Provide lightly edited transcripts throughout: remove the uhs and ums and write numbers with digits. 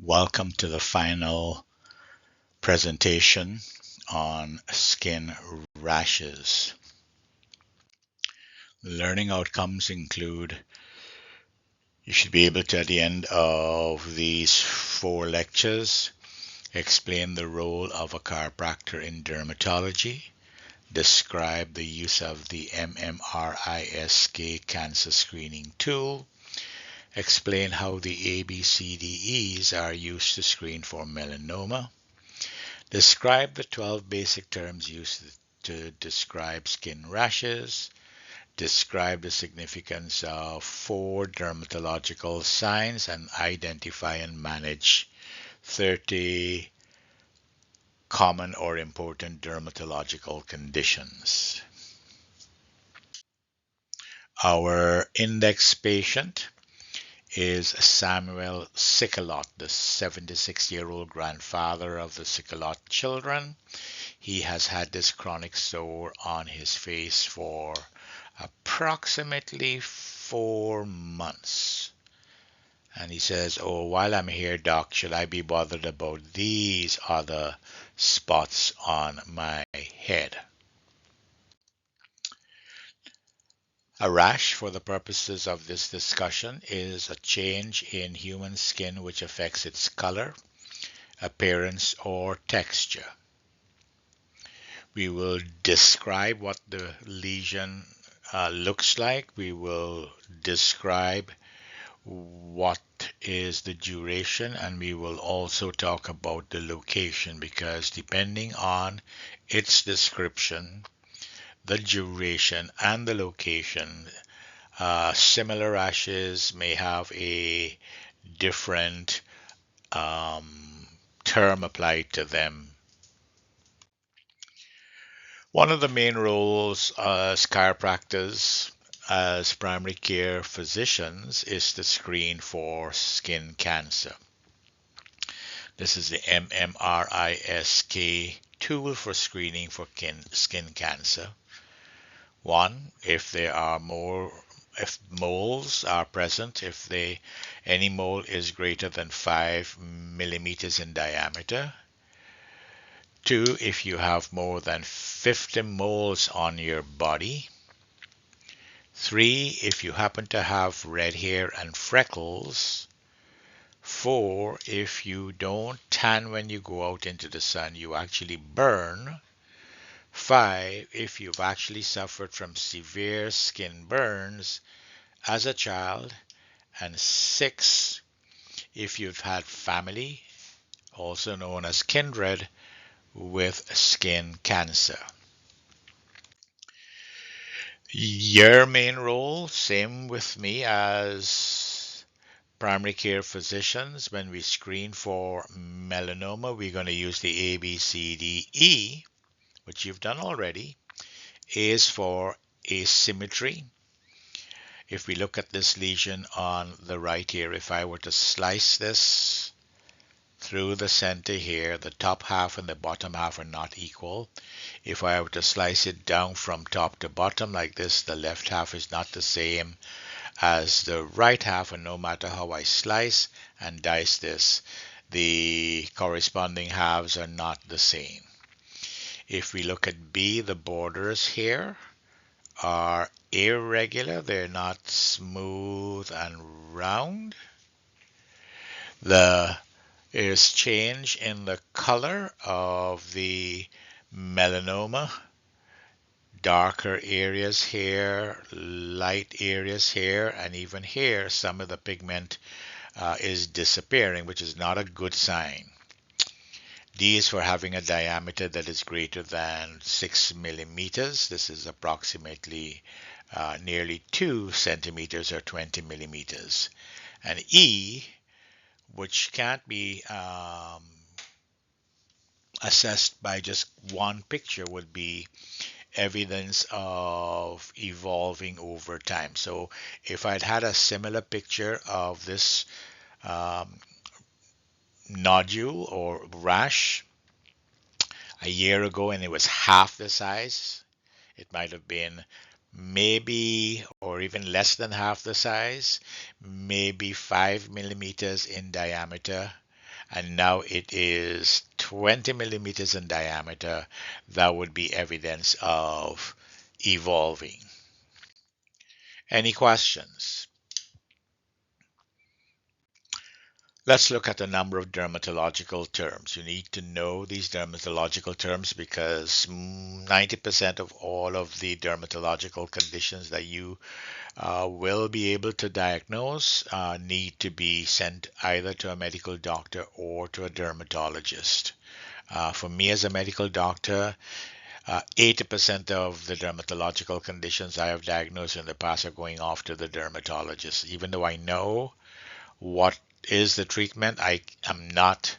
Welcome to the final presentation on skin rashes. Learning outcomes include you should be able to, at the end of these 4 lectures, explain the role of a chiropractor in dermatology, describe the use of the MMRISK cancer screening tool, explain how the ABCDEs are used to screen for melanoma, describe the 12 basic terms used to describe skin rashes. Describe the significance of 4 dermatological signs and identify and manage 30 common or important dermatological conditions. Our index patient is Samuel Sikalot, the 76-year-old grandfather of the Sikalot children. He has had this chronic sore on his face for approximately 4 months. And he says, "Oh, while I'm here, doc, should I be bothered about these other spots on my head?" A rash, for the purposes of this discussion, is a change in human skin which affects its color, appearance, or texture. We will describe what the lesion looks like. We will describe what is the duration, and we will also talk about the location, because depending on its description, the duration, and the location, similar rashes may have a different term applied to them. One of the main roles as chiropractors, as primary care physicians, is to screen for skin cancer. This is the MMRISK tool for screening for skin cancer. 1, if moles are present, if any mole is greater than 5 millimeters in diameter. 2, if you have more than 50 moles on your body. 3, if you happen to have red hair and freckles. 4, if you don't tan when you go out into the sun, you actually burn. 5, if you've actually suffered from severe skin burns as a child. And 6, if you've had family, also known as kindred, with skin cancer. Your main role, same with me as primary care physicians. When we screen for melanoma, we're going to use the ABCDE, which you've done already. A is for asymmetry. If we look at this lesion on the right here, if I were to slice this through the center here, the top half and the bottom half are not equal. If I were to slice it down from top to bottom like this, the left half is not the same as the right half, and no matter how I slice and dice this, the corresponding halves are not the same. If we look at B, the borders here are irregular. They're not smooth and round. There is change in the color of the melanoma. Darker areas here, light areas here, and even here some of the pigment is disappearing, which is not a good sign. D is for having a diameter that is greater than 6 millimeters. This is approximately nearly 2 centimeters or 20 millimeters. And E, which can't be assessed by just one picture, would be evidence of evolving over time. So if I'd had a similar picture of this nodule or rash a year ago and it was half the size, it might have been maybe or even less than half the size, maybe 5 millimeters in diameter, and now it is 20 millimeters in diameter, that would be evidence of evolving. Any questions? Let's look at a number of dermatological terms. You need to know these dermatological terms because 90% of all of the dermatological conditions that you will be able to diagnose need to be sent either to a medical doctor or to a dermatologist. For me as a medical doctor, 80% of the dermatological conditions I have diagnosed in the past are going off to the dermatologist. Even though I know what is the treatment, I am not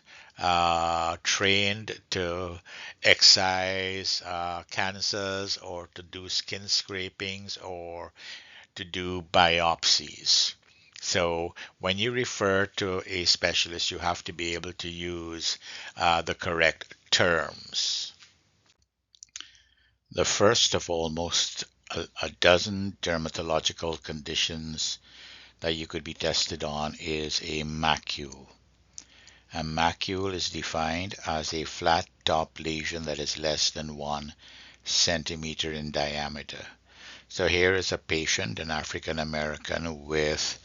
trained to excise cancers or to do skin scrapings or to do biopsies. So when you refer to a specialist, you have to be able to use the correct terms. The first of almost a dozen dermatological conditions that you could be tested on is a macule. A macule is defined as a flat top lesion that is less than 1 centimeter in diameter. So here is a patient, an African American, with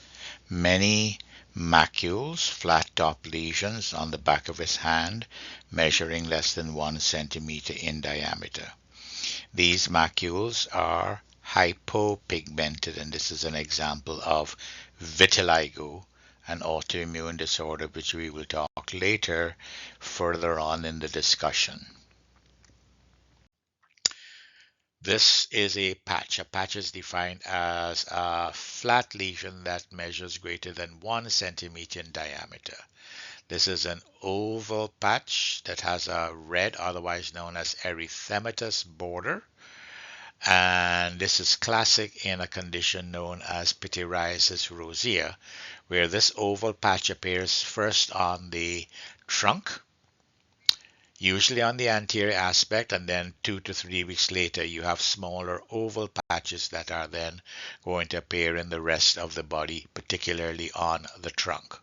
many macules, flat top lesions on the back of his hand, measuring less than 1 centimeter in diameter. These macules are hypopigmented, and this is an example of vitiligo, an autoimmune disorder which we will talk later further on in the discussion. This is a patch. A patch is defined as a flat lesion that measures greater than 1 centimeter in diameter. This is an oval patch that has a red, otherwise known as erythematous border. And this is classic in a condition known as pityriasis rosea, where this oval patch appears first on the trunk, usually on the anterior aspect, and then 2 to 3 weeks later you have smaller oval patches that are then going to appear in the rest of the body, particularly on the trunk.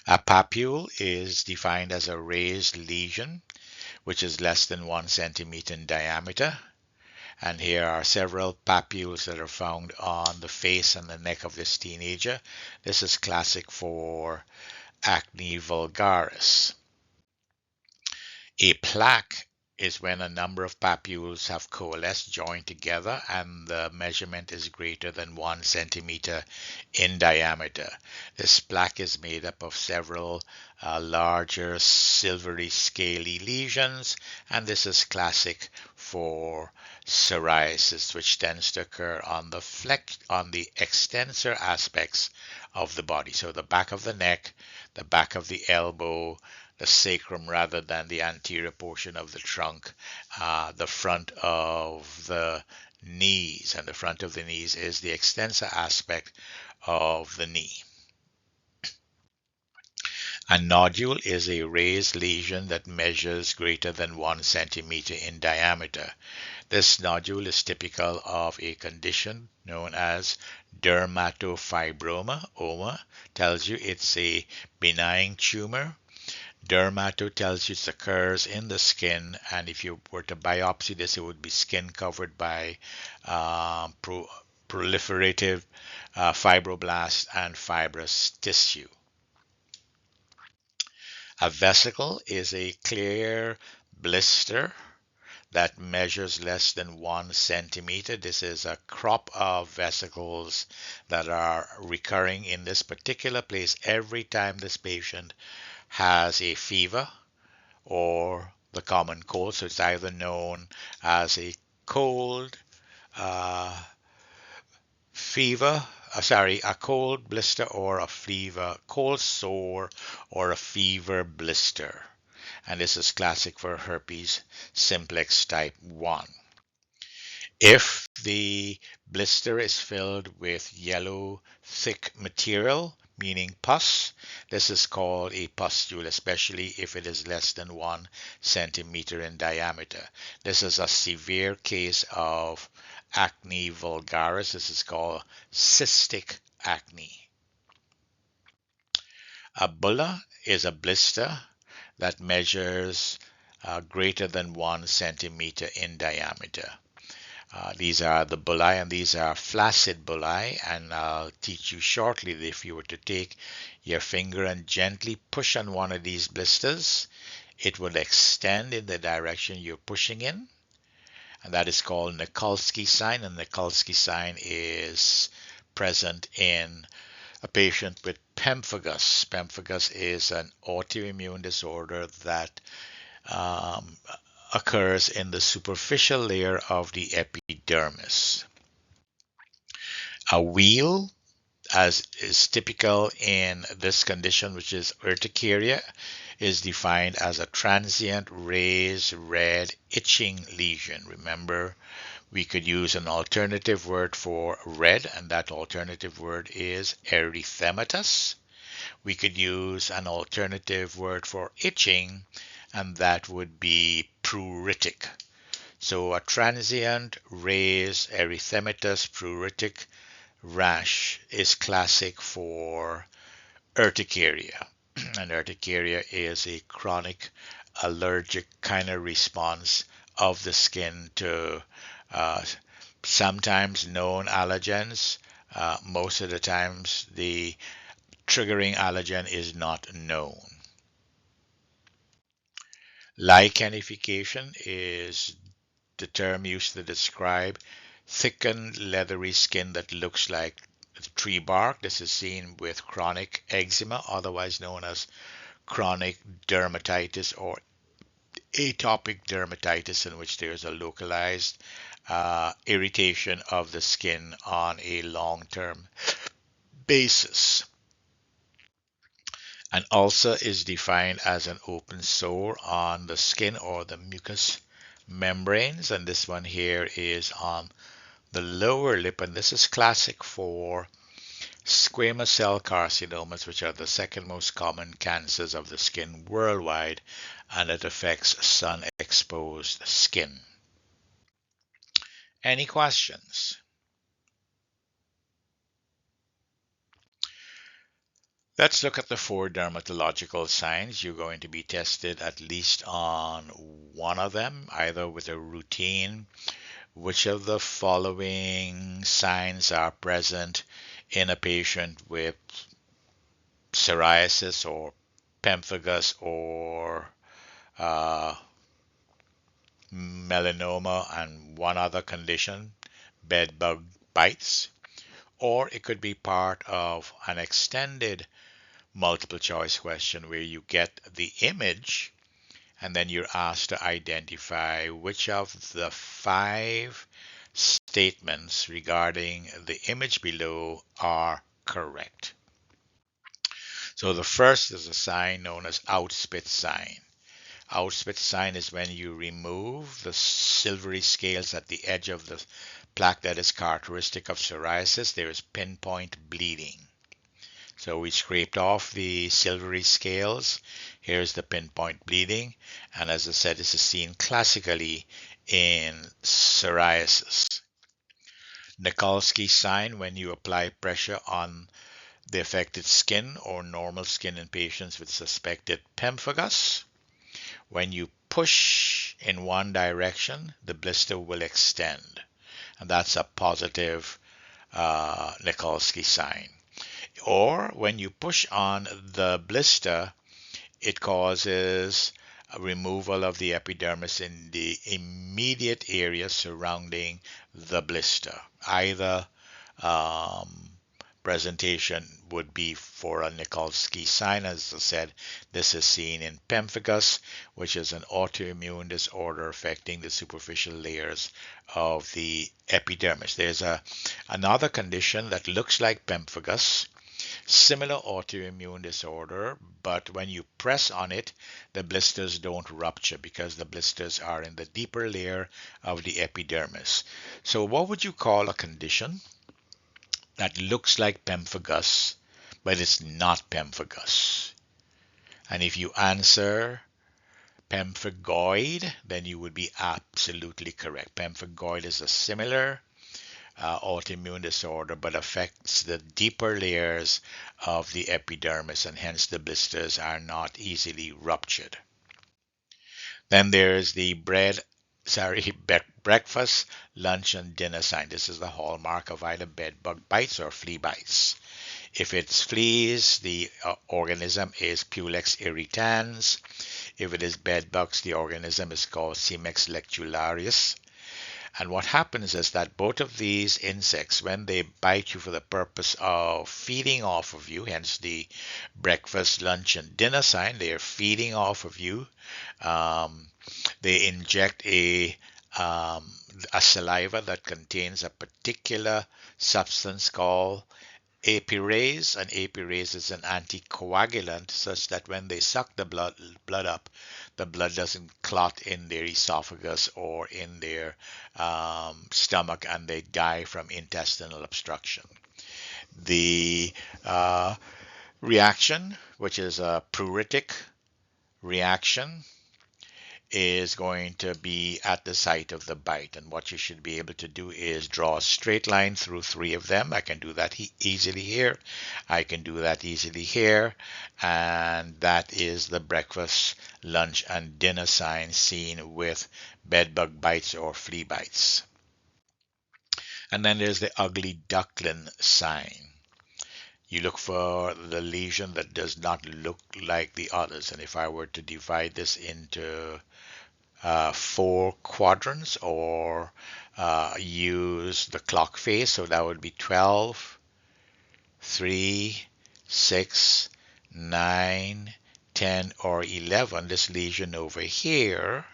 A papule is defined as a raised lesion which is less than 1 centimeter in diameter, and here are several papules that are found on the face and the neck of this teenager. This is classic for acne vulgaris. A plaque is when a number of papules have coalesced, joined together, and the measurement is greater than 1 centimeter in diameter. This plaque is made up of several larger silvery scaly lesions, and this is classic for psoriasis, which tends to occur on the extensor aspects of the body. So the back of the neck, the back of the elbow, the sacrum rather than the anterior portion of the trunk, the front of the knees, and the front of the knees is the extensor aspect of the knee. A nodule is a raised lesion that measures greater than 1 centimeter in diameter. This nodule is typical of a condition known as dermatofibroma. OMA tells you it's a benign tumor. Dermato tells you it occurs in the skin, and if you were to biopsy this, it would be skin covered by proliferative fibroblasts and fibrous tissue. A vesicle is a clear blister that measures less than 1 centimeter. This is a crop of vesicles that are recurring in this particular place every time this patient has a fever or the common cold. So it's either known as a cold a cold blister or a fever, cold sore or a fever blister. And this is classic for herpes simplex type 1. If the blister is filled with yellow, thick material, meaning pus, this is called a pustule, especially if it is less than 1 centimeter in diameter. This is a severe case of acne vulgaris. This is called cystic acne. A bulla is a blister that measures greater than 1 centimeter in diameter. These are the bullae, and these are flaccid bullae, and I'll teach you shortly that if you were to take your finger and gently push on one of these blisters, it will extend in the direction you're pushing in, and that is called Nikolsky sign, and Nikolsky sign is present in a patient with pemphigus. Pemphigus is an autoimmune disorder that um, occurs in the superficial layer of the epidermis. A wheal, as is typical in this condition, which is urticaria, is defined as a transient raised red itching lesion. Remember, we could use an alternative word for red, and that alternative word is erythematous. We could use an alternative word for itching, and that would be pruritic. So a transient raised erythematous pruritic rash is classic for urticaria. And urticaria is a chronic allergic kind of response of the skin to uh, sometimes known allergens. Most of the times, the triggering allergen is not known. Lichenification is the term used to describe thickened, leathery skin that looks like tree bark. This is seen with chronic eczema, otherwise known as chronic dermatitis or atopic dermatitis, in which there's a localized irritation of the skin on a long-term basis. An ulcer is defined as an open sore on the skin or the mucous membranes, and this one here is on the lower lip, and this is classic for squamous cell carcinomas, which are the second most common cancers of the skin worldwide, and it affects sun-exposed skin. Any questions? Let's look at the 4 dermatological signs. You're going to be tested at least on one of them, either with a routine. Which of the following signs are present in a patient with psoriasis or pemphigus or melanoma and one other condition, bed bug bites? Or it could be part of an extended multiple choice question where you get the image and then you're asked to identify which of the 5 statements regarding the image below are correct. So the first is a sign known as outspit sign. Outspit sign is when you remove the silvery scales at the edge of the plaque that is characteristic of psoriasis. There is pinpoint bleeding. So we scraped off the silvery scales. Here's the pinpoint bleeding. And as I said, this is seen classically in psoriasis. Nikolsky sign, when you apply pressure on the affected skin or normal skin in patients with suspected pemphigus. When you push in one direction, the blister will extend. And that's a positive Nikolsky sign. Or when you push on the blister, it causes a removal of the epidermis in the immediate area surrounding the blister. Either presentation would be for a Nikolsky sign. As I said, this is seen in pemphigus, which is an autoimmune disorder affecting the superficial layers of the epidermis. There's another condition that looks like pemphigus, similar autoimmune disorder, but when you press on it, the blisters don't rupture because the blisters are in the deeper layer of the epidermis. So what would you call a condition that looks like pemphigus, but it's not pemphigus? And if you answer pemphigoid, then you would be absolutely correct. Pemphigoid is a similar autoimmune disorder, but affects the deeper layers of the epidermis, and hence the blisters are not easily ruptured. Then there's the breakfast, lunch, and dinner sign. This is the hallmark of either bed bug bites or flea bites. If it's fleas, the organism is Pulex irritans. If it is bed bugs, the organism is called Cimex lectularius. And what happens is that both of these insects, when they bite you for the purpose of feeding off of you, hence the breakfast, lunch, and dinner sign, they are feeding off of you. Um, they inject a saliva that contains a particular substance called apirase. And apirase is an anticoagulant such that when they suck the blood up, the blood doesn't clot in their esophagus or in their stomach, and they die from intestinal obstruction. The reaction, which is a pruritic reaction, is going to be at the site of the bite. And what you should be able to do is draw a straight line through three of them. I can do that easily here. I can do that easily here. And that is the breakfast, lunch, and dinner sign seen with bedbug bites or flea bites. And then there's the ugly duckling sign. You look for the lesion that does not look like the others. And if I were to divide this into four quadrants, or use the clock face, so that would be 12, 3, 6, 9, 10, or 11. This lesion over here,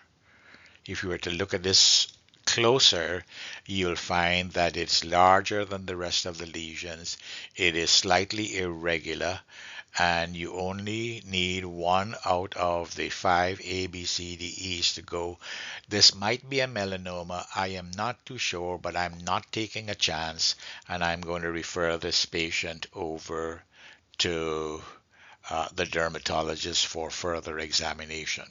if you were to look at this closer, you'll find that it's larger than the rest of the lesions. It is slightly irregular, and you only need one out of the 5 A, B, C, D, E's to go. This might be a melanoma. I am not too sure, but I'm not taking a chance, and I'm going to refer this patient over to the dermatologist for further examination.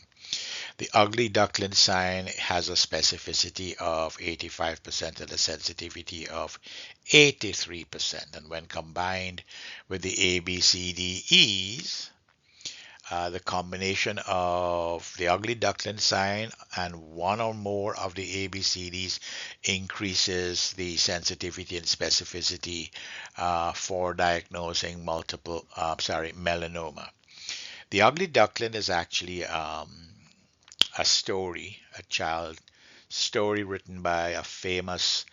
The ugly duckling sign has a specificity of 85% and a sensitivity of 83%. And when combined with the ABCDEs, the combination of the ugly duckling sign and one or more of the ABCDs increases the sensitivity and specificity for diagnosing melanoma. The ugly duckling is actually a child story written by a famous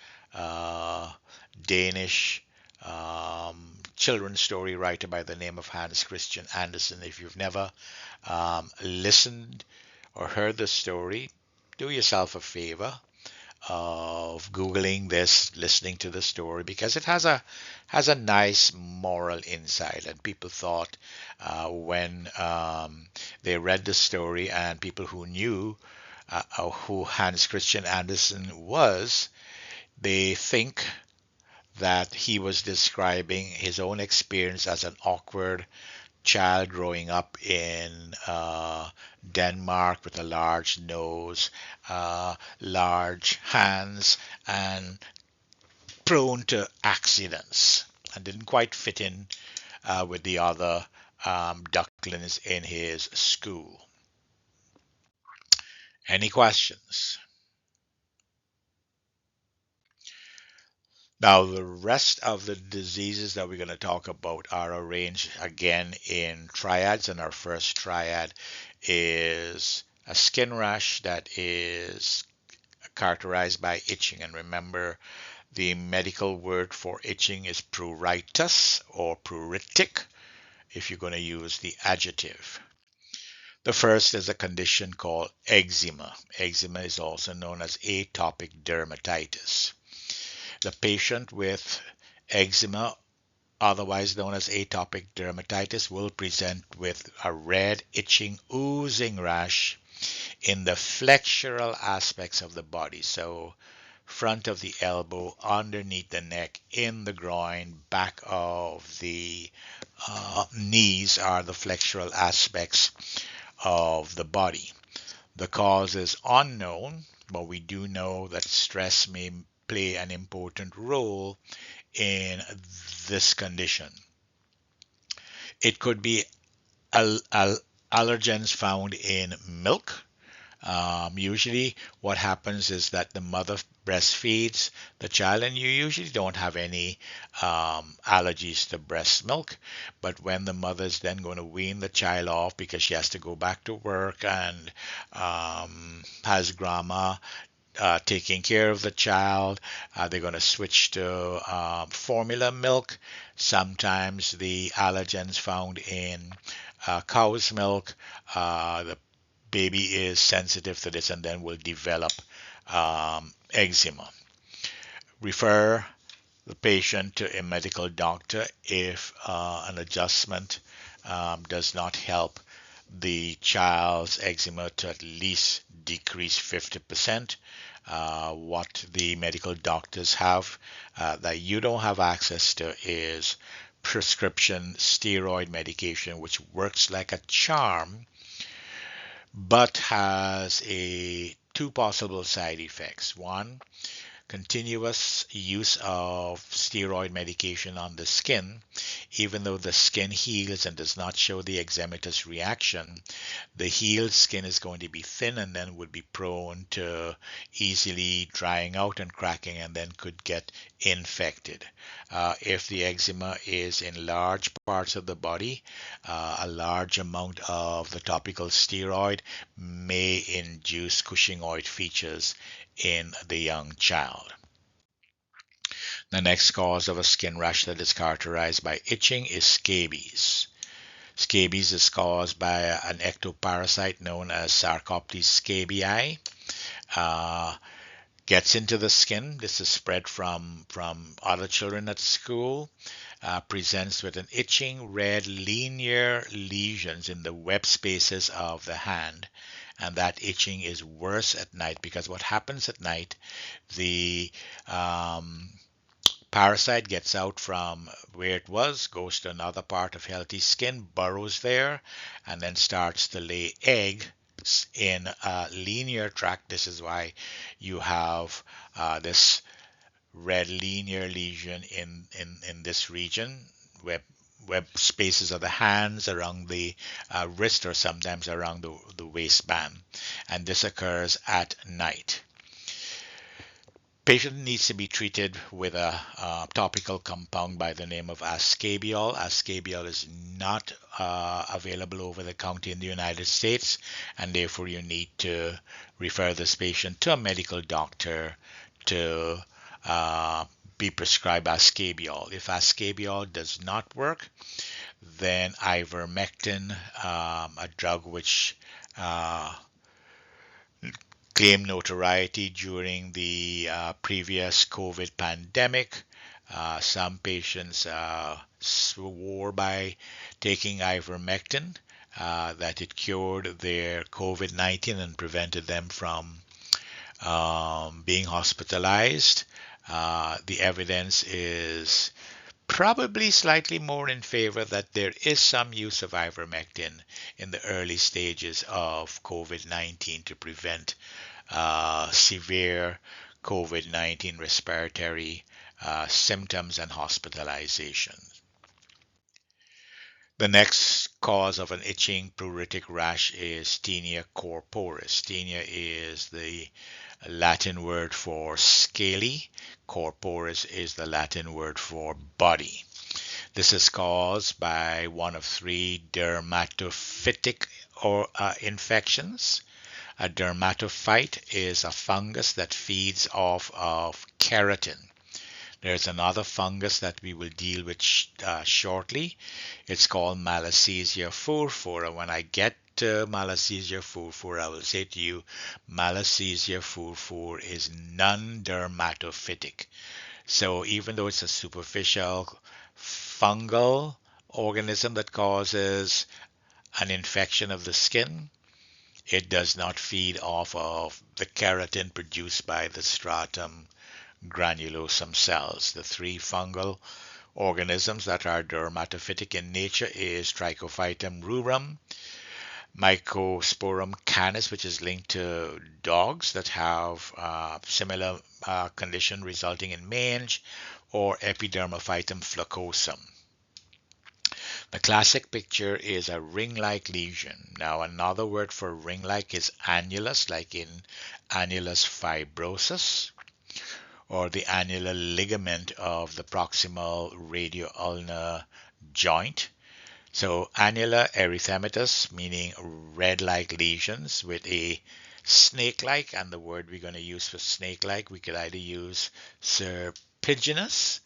Danish children's story writer by the name of Hans Christian Andersen. If you've never listened or heard the story, do yourself a favor of Googling this, listening to the story, because it has a nice moral insight. And people thought when they read the story, and people who knew who Hans Christian Andersen was, they think that he was describing his own experience as an awkward child growing up in Denmark with a large nose, large hands, and prone to accidents, and didn't quite fit in with the other ducklings in his school. Any questions? Now, the rest of the diseases that we're going to talk about are arranged again in triads, and our first triad is a skin rash that is characterized by itching. And remember, the medical word for itching is pruritus or pruritic if you're going to use the adjective. The first is a condition called eczema. Eczema is also known as atopic dermatitis. The patient with eczema, otherwise known as atopic dermatitis, will present with a red, itching, oozing rash in the flexural aspects of the body. So front of the elbow, underneath the neck, in the groin, back of the knees are the flexural aspects of the body. The cause is unknown, but we do know that stress may play an important role in this condition. It could be allergens found in milk. Usually, what happens is that the mother breastfeeds the child, and you usually don't have any allergies to breast milk. But when the mother's then going to wean the child off because she has to go back to work and has grandma taking care of the child. They're going to switch to formula milk. Sometimes the allergens found in cow's milk, the baby is sensitive to this and then will develop eczema. Refer the patient to a medical doctor if an adjustment does not help the child's eczema to at least decrease 50%. What the medical doctors have that you don't have access to is prescription steroid medication, which works like a charm but has two possible side effects. One, continuous use of steroid medication on the skin, even though the skin heals and does not show the eczematous reaction, the healed skin is going to be thin and then would be prone to easily drying out and cracking and then could get infected. If the eczema is in large parts of the body, a large amount of the topical steroid may induce Cushingoid features in the young child. The next cause of a skin rash that is characterized by itching is scabies. Scabies is caused by an ectoparasite known as Sarcoptes scabiei. Gets into the skin. This is spread from other children at school. Presents with an itching red linear lesions in the web spaces of the hand. And that itching is worse at night because what happens at night, the parasite gets out from where it was, goes to another part of healthy skin, burrows there, and then starts to lay eggs in a linear tract. This is why you have this red linear lesion in this region, web spaces of the hands, around the wrist, or sometimes around the waistband. And this occurs at night. Patient needs to be treated with a topical compound by the name of ascabiol. Ascabiol is not available over the counter in the United States, and therefore you need to refer this patient to a medical doctor to be prescribed ascabiol. If ascabiol does not work, then ivermectin, a drug which claimed notoriety during the previous COVID pandemic. Some patients swore by taking ivermectin that it cured their COVID-19 and prevented them from being hospitalized. The evidence is probably slightly more in favor that there is some use of ivermectin in the early stages of COVID-19 to prevent severe COVID-19 respiratory symptoms and hospitalization. The next cause of an itching pruritic rash is tinea corporis. Tinea is the Latin word for scaly. Corporis is the Latin word for body. This is caused by one of three dermatophytic infections. A dermatophyte is a fungus that feeds off of keratin. There's another fungus that we will deal with shortly. It's called Malassezia furfura. When I get to Malassezia furfura, I will say to you, Malassezia furfura is non-dermatophytic. So even though it's a superficial fungal organism that causes an infection of the skin, it does not feed off of the keratin produced by the stratum granulosum cells. The three fungal organisms that are dermatophytic in nature is Trichophytum rurum, Mycosporum canis, which is linked to dogs that have similar condition resulting in mange, or epidermophytum flocosum. The classic picture is a ring-like lesion. Now, another word for ring-like is annulus, like in annulus fibrosus, or the annular ligament of the proximal radioulnar joint. So annular erythematous, meaning red-like lesions with a snake-like, and the word we're going to use for snake-like, we could either use serpiginous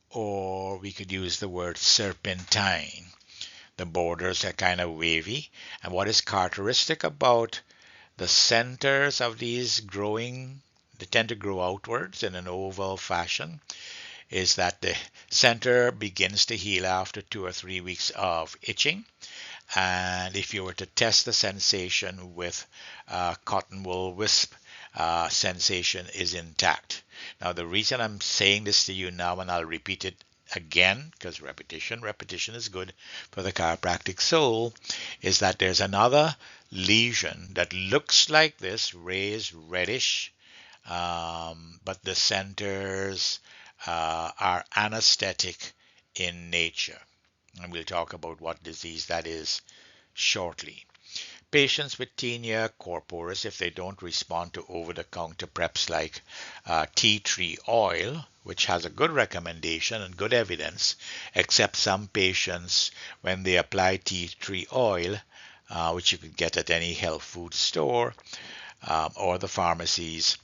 or we could use the word serpentine. The borders are kind of wavy. And what is characteristic about the centers of these growing, they tend to grow outwards in an oval fashion, is that the center begins to heal after 2 or 3 weeks of itching. And if you were to test the sensation with cotton wool wisp, sensation is intact. Now, the reason I'm saying this to you now, and I'll repeat it again, because repetition is good for the chiropractic soul, is that there's another lesion that looks like this, raised reddish, but the centers are anesthetic in nature. And we'll talk about what disease that is shortly. Patients with tinea corporis, if they don't respond to over-the-counter preps like tea tree oil, which has a good recommendation and good evidence, except some patients, when they apply tea tree oil, which you can get at any health food store or the pharmacies,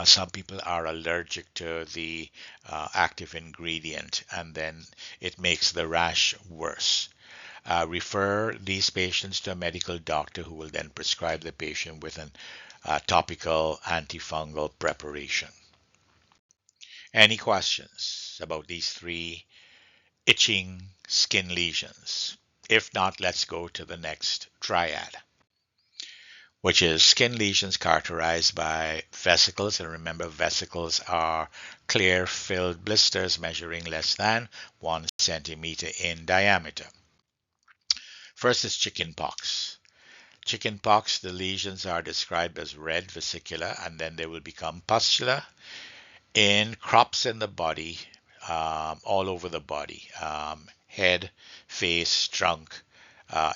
some people are allergic to the active ingredient, and then it makes the rash worse. Refer these patients to a medical doctor who will then prescribe the patient with a topical antifungal preparation. Any questions about these three itching skin lesions? If not, let's go to the next triad, which is skin lesions characterized by vesicles. And remember, vesicles are clear filled blisters measuring less than 1 centimeter in diameter. First is chickenpox. Chickenpox, the lesions are described as red vesicular, and then they will become pustular in crops in the body, all over the body, head, face, trunk,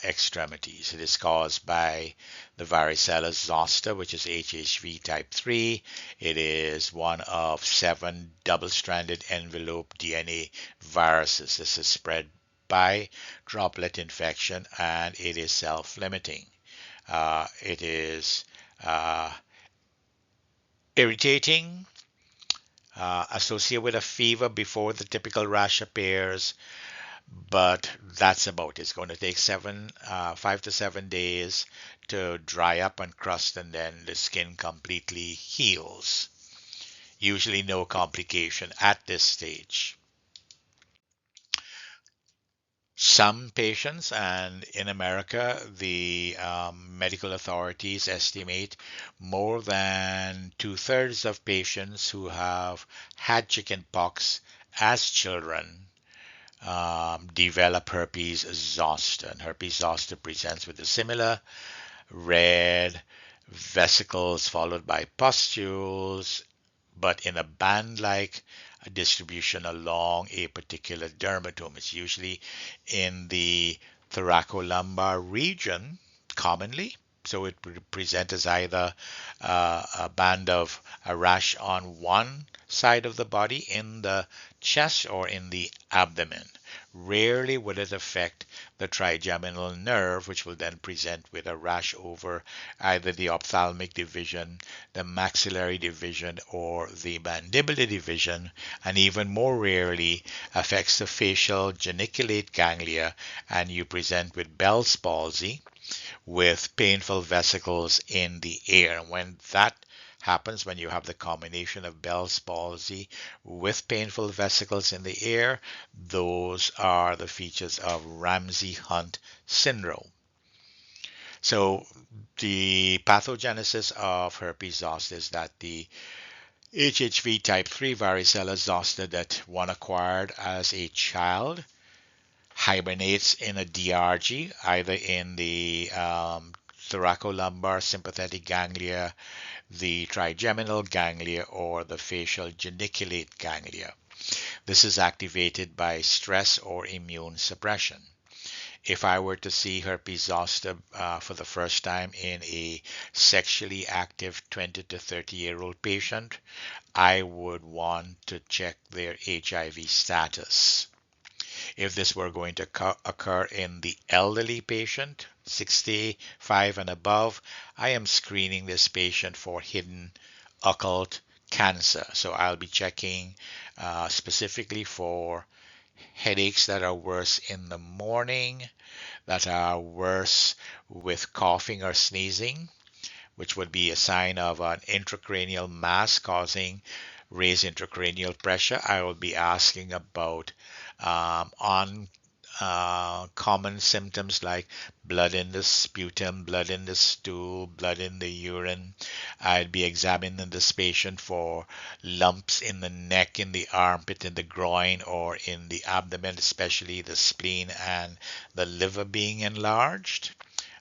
extremities. It is caused by the varicella zoster, which is HHV type 3. It is one of 7 double-stranded envelope DNA viruses. This is spread by droplet infection, and it is self-limiting. It is irritating, associated with a fever before the typical rash appears, but that's about it. It's going to take 5 to 7 days to dry up and crust, and then the skin completely heals. Usually no complication at this stage. Some patients, and in America, the medical authorities estimate more than 2/3 of patients who have had chickenpox as children develop herpes zoster. And herpes zoster presents with a similar red vesicles followed by pustules, but in a band-like distribution along a particular dermatome. It's usually in the thoracolumbar region commonly. So it would present as either a band of a rash on one side of the body, in the chest, or in the abdomen. Rarely would it affect the trigeminal nerve, which will then present with a rash over either the ophthalmic division, the maxillary division, or the mandibular division, and even more rarely affects the facial geniculate ganglia, and you present with Bell's palsy with painful vesicles in the ear. And when that happens, when you have the combination of Bell's palsy with painful vesicles in the ear, those are the features of Ramsay-Hunt syndrome. So the pathogenesis of herpes zoster is that the HHV type 3 varicella zoster that one acquired as a child hibernates in a DRG, either in the thoracolumbar sympathetic ganglia, the trigeminal ganglia, or the facial geniculate ganglia. This is activated by stress or immune suppression. If I were to see herpes zoster for the first time in a sexually active 20 to 30-year-old patient, I would want to check their HIV status. If this were going to occur in the elderly patient, 65 and above, I am screening this patient for hidden occult cancer. So I'll be checking specifically for headaches that are worse in the morning, that are worse with coughing or sneezing, which would be a sign of an intracranial mass causing raised intracranial pressure. I will be asking about on common symptoms like blood in the sputum, blood in the stool, blood in the urine. I'd be examining this patient for lumps in the neck, in the armpit, in the groin, or in the abdomen, especially the spleen and the liver being enlarged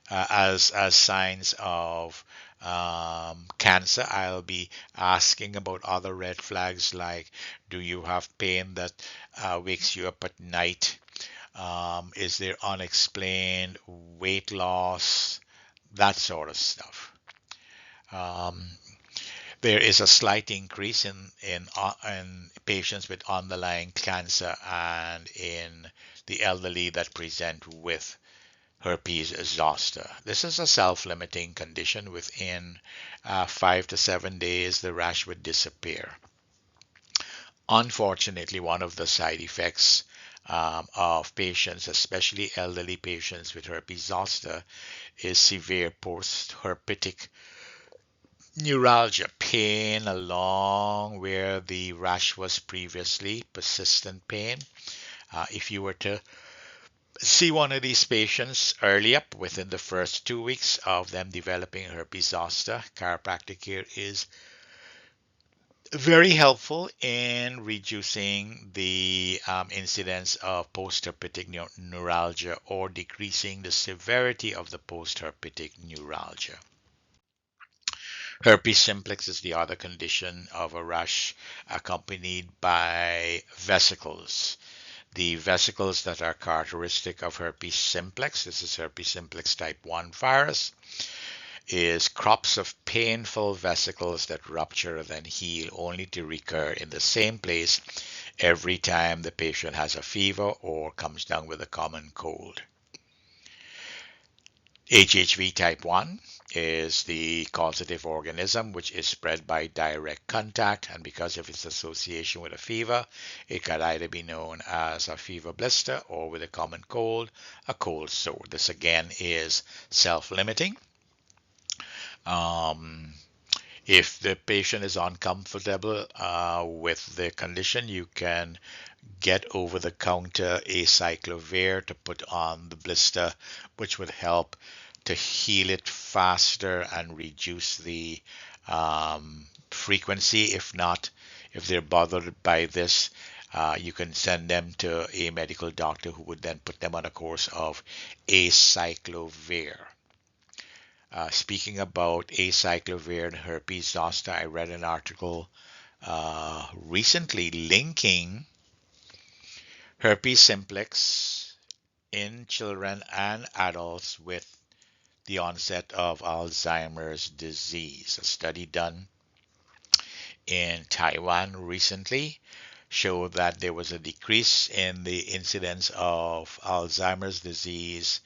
as signs of cancer. I'll be asking about other red flags like, do you have pain that wakes you up at night? Is there unexplained weight loss? That sort of stuff. Um, there is a slight increase in patients with underlying cancer and in the elderly that present with herpes zoster. This is a self-limiting condition. Within 5 to 7 days, the rash would disappear. Unfortunately, one of the side effects of patients, especially elderly patients with herpes zoster, is severe post-herpetic neuralgia, pain along where the rash was previously, persistent pain. If you were to see one of these patients early up within the first 2 weeks of them developing herpes zoster, chiropractic care is very helpful in reducing the incidence of post-herpetic neuralgia or decreasing the severity of the post-herpetic neuralgia. Herpes simplex is the other condition of a rash accompanied by vesicles. The vesicles that are characteristic of herpes simplex, this is herpes simplex type 1 virus, is crops of painful vesicles that rupture and then heal only to recur in the same place every time the patient has a fever or comes down with a common cold. HHV type 1 is the causative organism which is spread by direct contact, and because of its association with a fever, it could either be known as a fever blister or with a common cold, a cold sore. This again is self-limiting. If the patient is uncomfortable with the condition, you can get over-the-counter acyclovir to put on the blister, which would help to heal it faster and reduce the frequency. If not, if they're bothered by this, you can send them to a medical doctor who would then put them on a course of acyclovir. Speaking about acyclovir and herpes zoster, I read an article recently linking herpes simplex in children and adults with the onset of Alzheimer's disease. A study done in Taiwan recently showed that there was a decrease in the incidence of Alzheimer's disease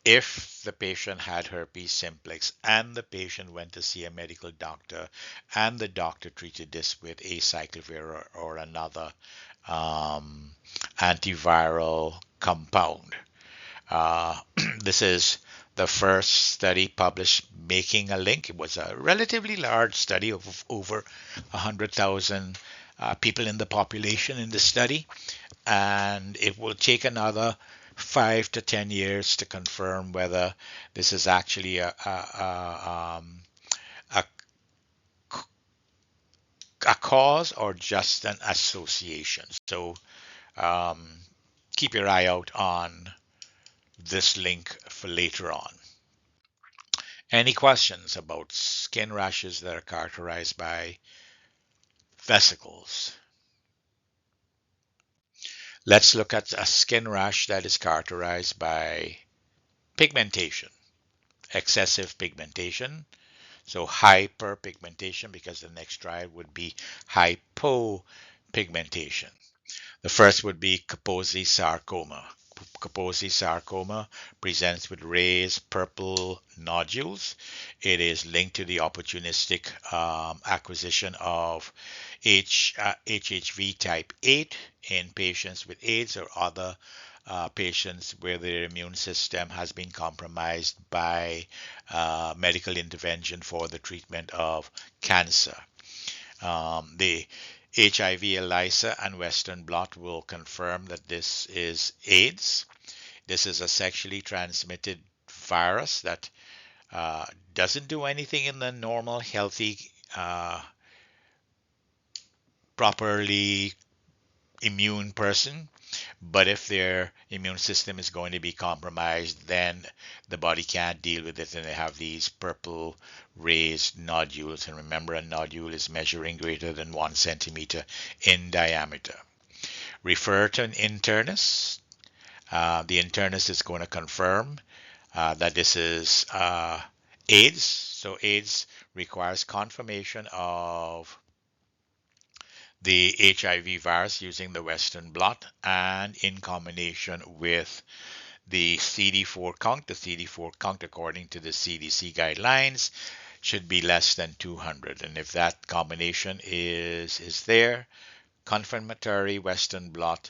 if the patient had herpes simplex and the patient went to see a medical doctor and the doctor treated this with acyclovir or another antiviral compound. This is the first study published making a link. It was a relatively large study of over 100,000 people in the population in the study, and it will take another 5 to 10 years to confirm whether this is actually a cause or just an association. So um, keep your eye out on this link for later on. Any questions about skin rashes that are characterized by vesicles? Let's look at a skin rash that is characterized by pigmentation, excessive pigmentation. So hyperpigmentation, because the next triad would be hypopigmentation. The first would be Kaposi sarcoma. Kaposi sarcoma presents with raised purple nodules. It is linked to the opportunistic acquisition of HHV type 8 in patients with AIDS or other patients where their immune system has been compromised by medical intervention for the treatment of cancer. The HIV ELISA and Western blot will confirm that this is AIDS. This is a sexually transmitted virus that doesn't do anything in the normal, healthy, properly immune person. But if their immune system is going to be compromised, then the body can't deal with it and they have these purple raised nodules. And remember, a nodule is measuring greater than 1 centimeter in diameter. Refer to an internist. The internist is going to confirm that this is AIDS. So AIDS requires confirmation of the HIV virus using the Western blot and in combination with the CD4 count. The CD4 count, according to the CDC guidelines, should be less than 200. And if that combination is there, confirmatory Western blot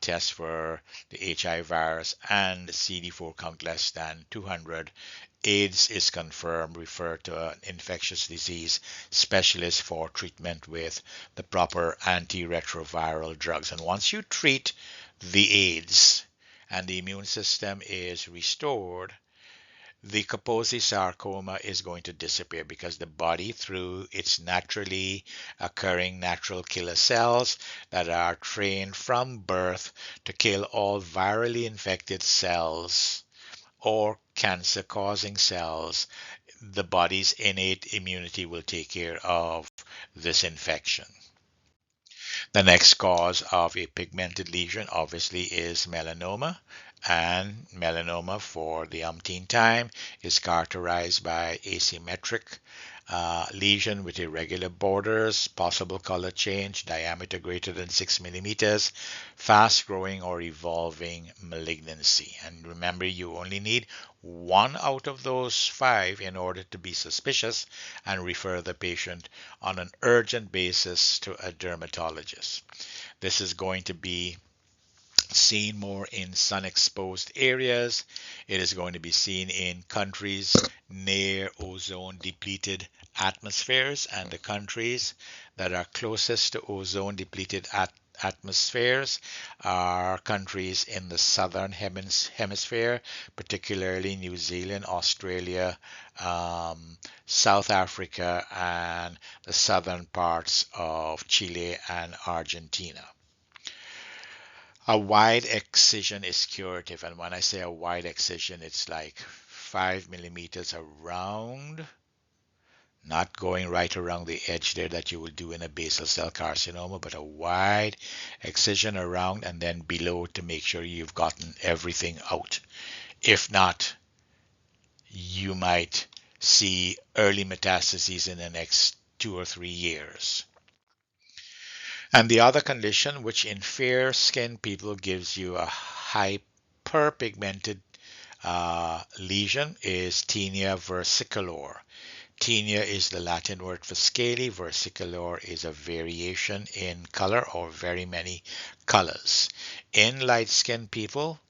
test for the HIV virus and the CD4 count less than 200, AIDS is confirmed. Refer to an infectious disease specialist for treatment with the proper antiretroviral drugs. And once you treat the AIDS and the immune system is restored, the Kaposi sarcoma is going to disappear because the body, through its naturally occurring natural killer cells that are trained from birth to kill all virally infected cells or cancer causing cells, the body's innate immunity will take care of this infection. The next cause of a pigmented lesion obviously is melanoma, and melanoma for the umpteenth time is characterized by asymmetric lesion with irregular borders, possible color change, diameter greater than 6 millimeters, fast growing or evolving malignancy. And remember, you only need one out of those five in order to be suspicious and refer the patient on an urgent basis to a dermatologist. This is going to be seen more in sun exposed areas. It is going to be seen in countries near ozone depleted atmospheres, and the countries that are closest to ozone depleted atmospheres are countries in the southern hemisphere, particularly New Zealand, Australia, South Africa, and the southern parts of Chile and Argentina. A wide excision is curative, and when I say a wide excision, it's like 5 millimeters around, not going right around the edge there that you will do in a basal cell carcinoma, but a wide excision around and then below to make sure you've gotten everything out. If not, you might see early metastases in the next 2 or 3 years. And the other condition, which in fair skinned people gives you a hyperpigmented lesion, is tinea versicolor. Tinea is the Latin word for scaly. Versicolor is a variation in color or very many colors. In light-skinned people,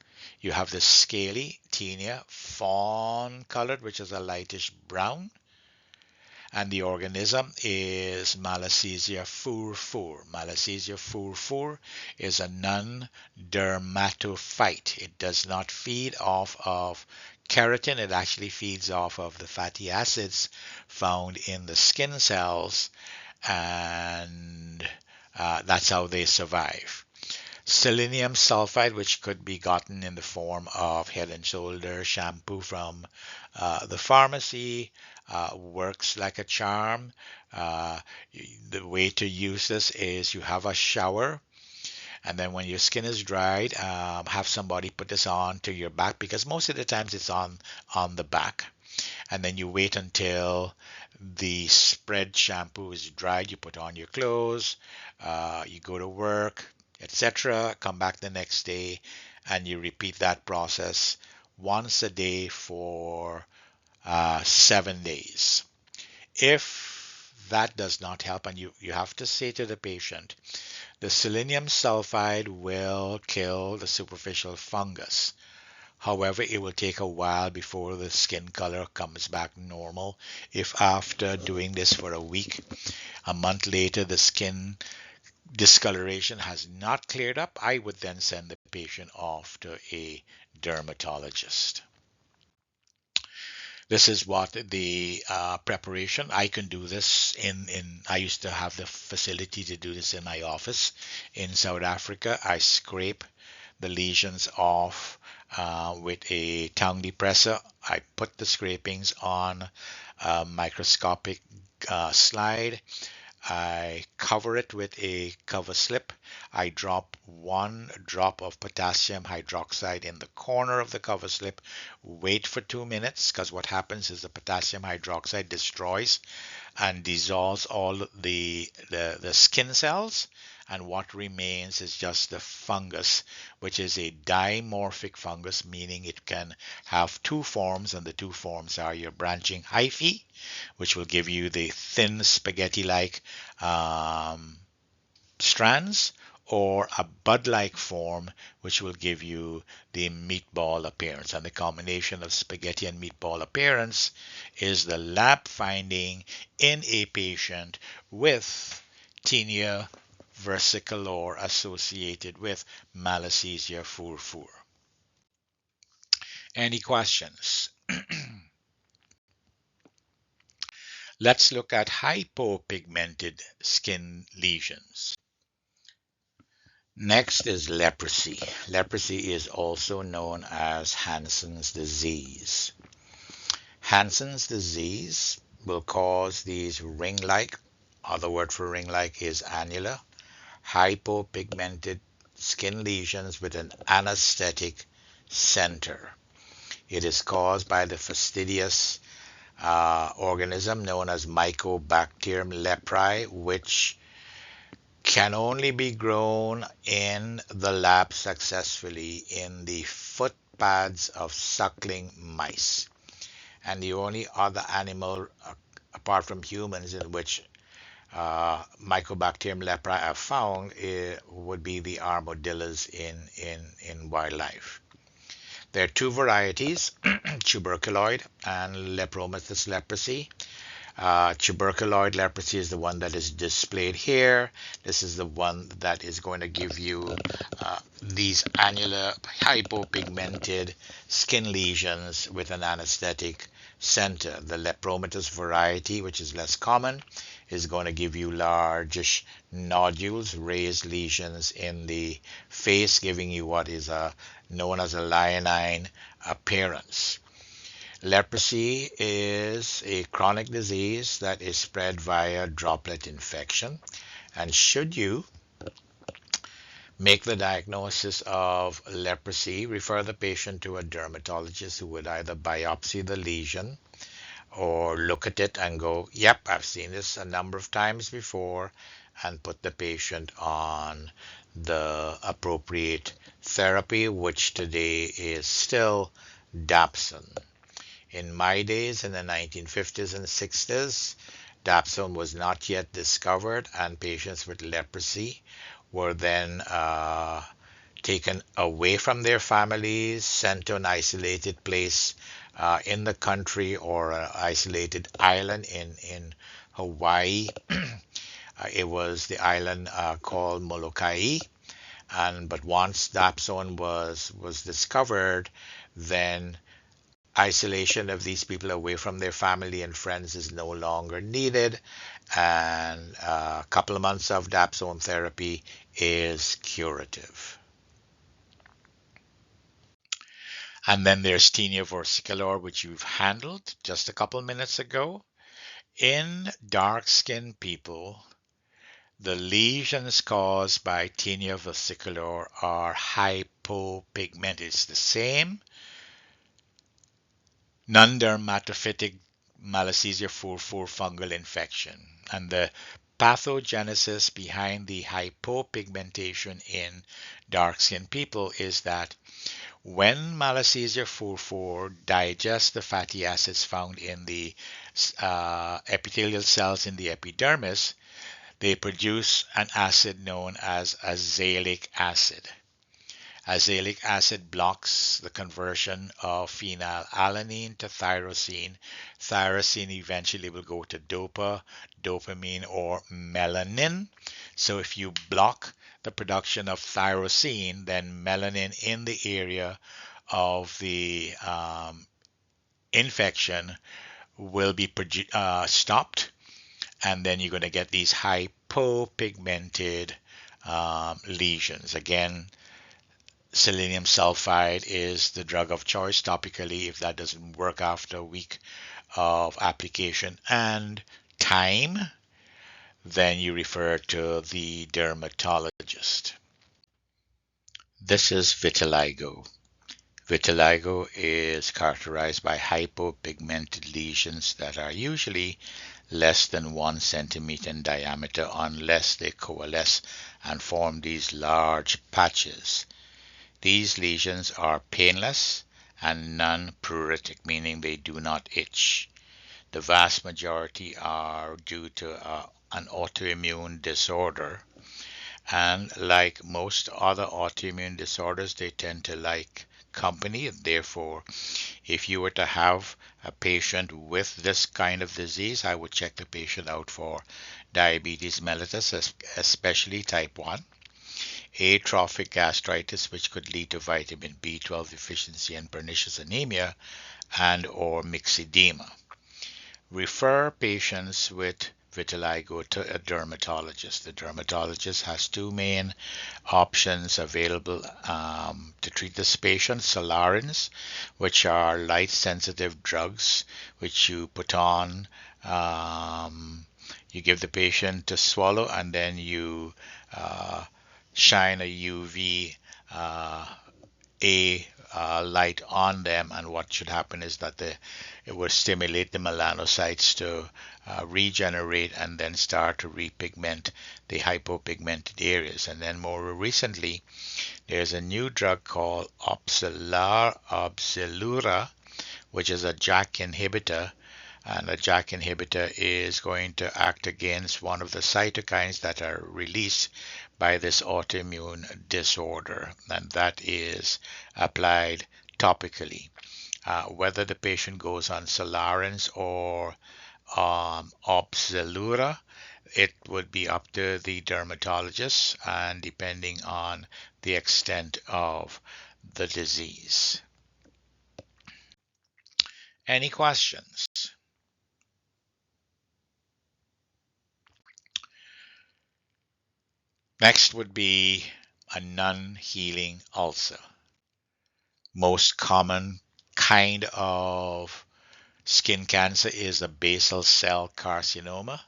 you have the scaly tinea, fawn colored, which is a lightish brown. And the organism is Malassezia furfur. Malassezia furfur is a non-dermatophyte. It does not feed off of keratin. It actually feeds off of the fatty acids found in the skin cells, and that's how they survive. Selenium sulfide, which could be gotten in the form of Head and Shoulder shampoo from the pharmacy, works like a charm. Uh, the way to use this is you have a shower, and then when your skin is dried, have somebody put this on to your back, because most of the times it's on the back. And then you wait until the spread shampoo is dried. You put on your clothes, you go to work, etc. Come back the next day, and you repeat that process once a day for 7 days. If that does not help, and you have to say to the patient, the selenium sulfide will kill the superficial fungus. However, it will take a while before the skin color comes back normal. If after doing this for a week, a month later, the skin discoloration has not cleared up, I would then send the patient off to a dermatologist. This is what the preparation. I can do this in. I used to have the facility to do this in my office in South Africa. I scrape the lesions off with a tongue depressor. I put the scrapings on a microscopic slide. I cover it with a cover slip. I drop 1 drop of potassium hydroxide in the corner of the cover slip. Wait for 2 minutes, because what happens is the potassium hydroxide destroys and dissolves all the skin cells, and what remains is just the fungus, which is a dimorphic fungus, meaning it can have two forms, and the two forms are your branching hyphae, which will give you the thin spaghetti-like strands, or a bud-like form, which will give you the meatball appearance. And the combination of spaghetti and meatball appearance is the lab finding in a patient with tinea versicolor associated with Malassezia furfur. Any questions? Let's look at hypopigmented skin lesions. Next is leprosy. Leprosy is also known as Hansen's disease. Hansen's disease will cause these ring-like, other word for ring-like is annular, hypopigmented skin lesions with an anesthetic center. It is caused by the fastidious organism known as Mycobacterium leprae, which can only be grown in the lab successfully in the foot pads of suckling mice. And the only other animal, apart from humans, in which Mycobacterium leprae are found would be the armadillos in wildlife. There are two varieties, tuberculoid and lepromatous leprosy. Tuberculoid leprosy is the one that is displayed here. This is the one that is going to give you these annular hypopigmented skin lesions with an anesthetic center. The lepromatous variety, which is less common, is going to give you largish nodules, raised lesions in the face, giving you what is known as a leonine appearance. Leprosy is a chronic disease that is spread via droplet infection. And should you make the diagnosis of leprosy, refer the patient to a dermatologist who would either biopsy the lesion or look at it and go, yep, I've seen this a number of times before, and put the patient on the appropriate therapy, which today is still dapsone. In my days, in the 1950s and 60s, dapsone was not yet discovered, and patients with leprosy were then taken away from their families, sent to an isolated place in the country or an isolated island in Hawaii. It was the island called Molokai. But once dapsone was discovered, then isolation of these people away from their family and friends is no longer needed, and a couple of months of dapsone therapy is curative. And then there's tinea versicolor, which you've handled just a couple minutes ago. In dark-skinned people, the lesions caused by tinea versicolor are hypopigmented. It's the same non-dermatophytic Malassezia furfur fungal infection. And the pathogenesis behind the hypopigmentation in dark-skinned people is that when Malassezia furfur digests the fatty acids found in the epithelial cells in the epidermis, they produce an acid known as azelaic acid. Azelaic acid blocks the conversion of phenylalanine to tyrosine. Tyrosine eventually will go to dopamine, or melanin. So if you block the production of tyrosine, then melanin in the area of the infection will be stopped, and then you're going to get these hypopigmented lesions. Again, selenium sulfide is the drug of choice topically if that doesn't work after a week of application and time. Then you refer to the dermatologist. This is vitiligo. Vitiligo is characterized by hypopigmented lesions that are usually less than 1 centimeter in diameter unless they coalesce and form these large patches. These lesions are painless and non-pruritic, meaning they do not itch. The vast majority are due to an autoimmune disorder, and like most other autoimmune disorders, they tend to like company. Therefore, if you were to have a patient with this kind of disease, I would check the patient out for diabetes mellitus, especially type 1, atrophic gastritis, which could lead to vitamin B12 deficiency and pernicious anemia, and or myxedema. Refer patients with vitiligo to a dermatologist. The dermatologist has two main options available to treat this patient: Solarins, which are light sensitive drugs which you put on, you give the patient to swallow, and then you shine a UV light on them, and what should happen is that it will stimulate the melanocytes to regenerate and then start to repigment the hypopigmented areas. And then more recently, there's a new drug called Opzelura, which is a JAK inhibitor, and a JAK inhibitor is going to act against one of the cytokines that are released by this autoimmune disorder, and that is applied topically. Whether the patient goes on Solarins or Opzelura, it would be up to the dermatologist and depending on the extent of the disease. Any questions? Next would be a non-healing ulcer. Most common kind of skin cancer is a basal cell carcinoma.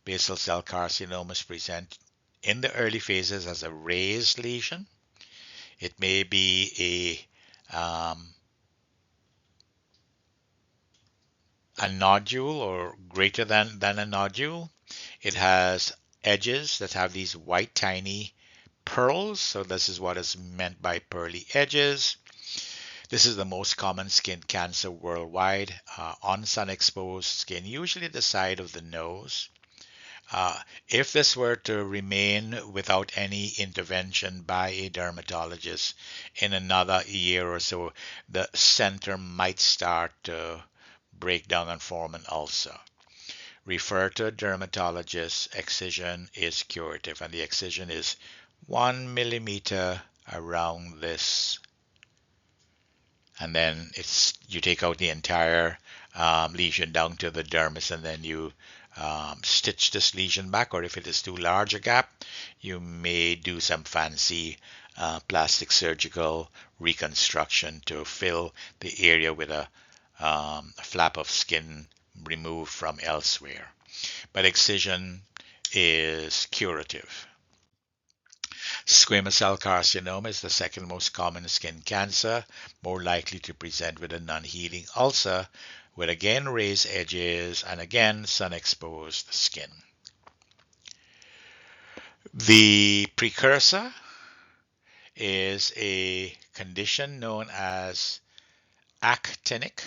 Basal cell carcinomas present in the early phases as a raised lesion. It may be a nodule or greater than a nodule. It has edges that have these white tiny pearls. So this is what is meant by pearly edges. This is the most common skin cancer worldwide on sun-exposed skin, usually the side of the nose. If this were to remain without any intervention by a dermatologist in another year or so, the center might start to break down and form an ulcer. Refer to a dermatologist. Excision is curative, and the excision is 1 millimeter around this, and then you take out the entire lesion down to the dermis, and then you stitch this lesion back, or if it is too large a gap, you may do some fancy plastic surgical reconstruction to fill the area with a flap of skin removed from elsewhere. But excision is curative. Squamous cell carcinoma is the second most common skin cancer, more likely to present with a non-healing ulcer with again raised edges and again sun-exposed skin. The precursor is a condition known as actinic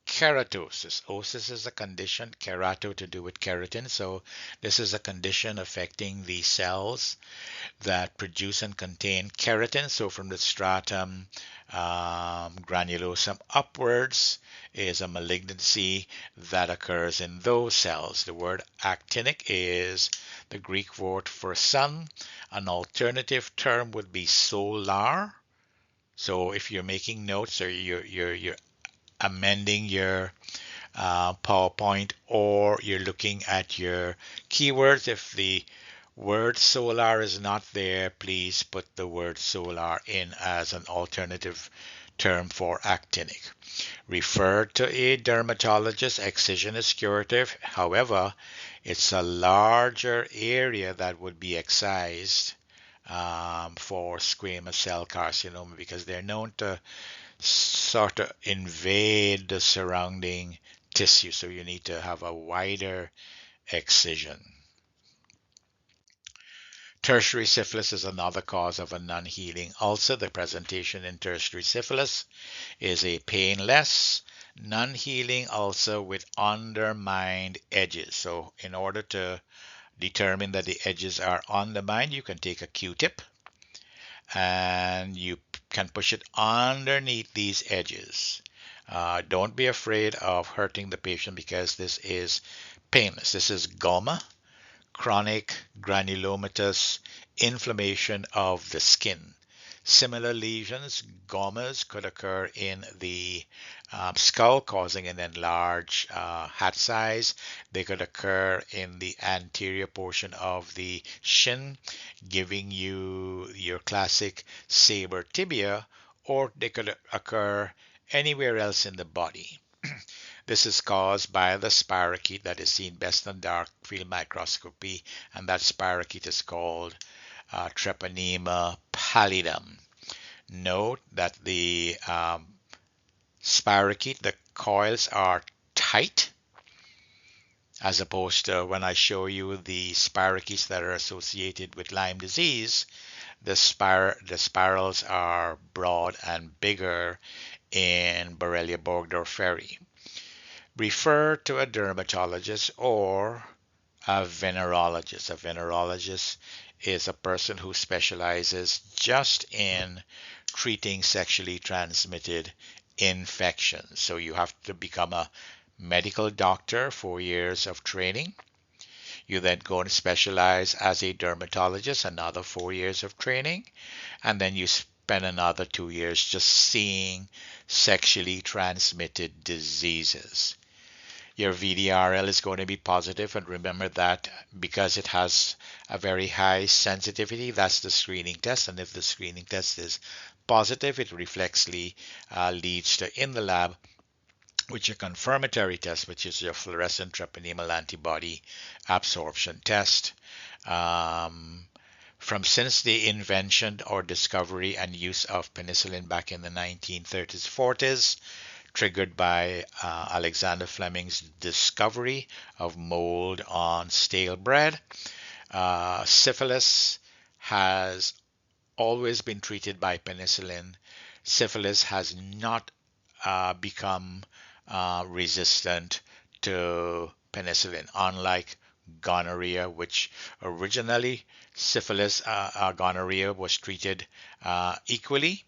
keratosis. Osis is a condition, kerato to do with keratin. So this is a condition affecting the cells that produce and contain keratin. So from the stratum granulosum upwards is a malignancy that occurs in those cells. The word actinic is the Greek word for sun. An alternative term would be solar. So if you're making notes or you're amending your PowerPoint or you're looking at your keywords, if the word solar is not there, please put the word solar in as an alternative term for actinic. Refer to a dermatologist. Excision is curative. However, it's a larger area that would be excised for squamous cell carcinoma because they're known to sort of invade the surrounding tissue. So you need to have a wider excision. Tertiary syphilis is another cause of a non-healing ulcer. The presentation in tertiary syphilis is a painless, non-healing ulcer with undermined edges. So in order to determine that the edges are undermined, you can take a Q-tip and you can push it underneath these edges. Don't be afraid of hurting the patient because this is painless. This is goma, chronic granulomatous inflammation of the skin. Similar lesions, gomas, could occur in the skull, causing an enlarged hat size. They could occur in the anterior portion of the shin, giving you your classic saber tibia, or they could occur anywhere else in the body. This is caused by the spirochete that is seen best on dark field microscopy, and that spirochete is called Treponema pallidum. Note that the spirochete, the coils are tight, as opposed to when I show you the spirochetes that are associated with Lyme disease, the spirals are broad and bigger in Borrelia burgdorferi. Refer to a dermatologist or a venerologist. A venerologist is a person who specializes just in treating sexually transmitted infections. So you have to become a medical doctor, 4 years of training. You then go and specialize as a dermatologist, another 4 years of training, and then you spend another 2 years just seeing sexually transmitted diseases. Your VDRL is going to be positive, and remember that because it has a very high sensitivity, that's the screening test, and if the screening test is positive, it reflexly leads to in the lab, which is a confirmatory test, which is your fluorescent treponemal antibody absorption test. From since the invention or discovery and use of penicillin back in the 1930s, 40s, triggered by Alexander Fleming's discovery of mold on stale bread. Syphilis has always been treated by penicillin. Syphilis has not become resistant to penicillin, unlike gonorrhea, which originally syphilis, gonorrhea was treated equally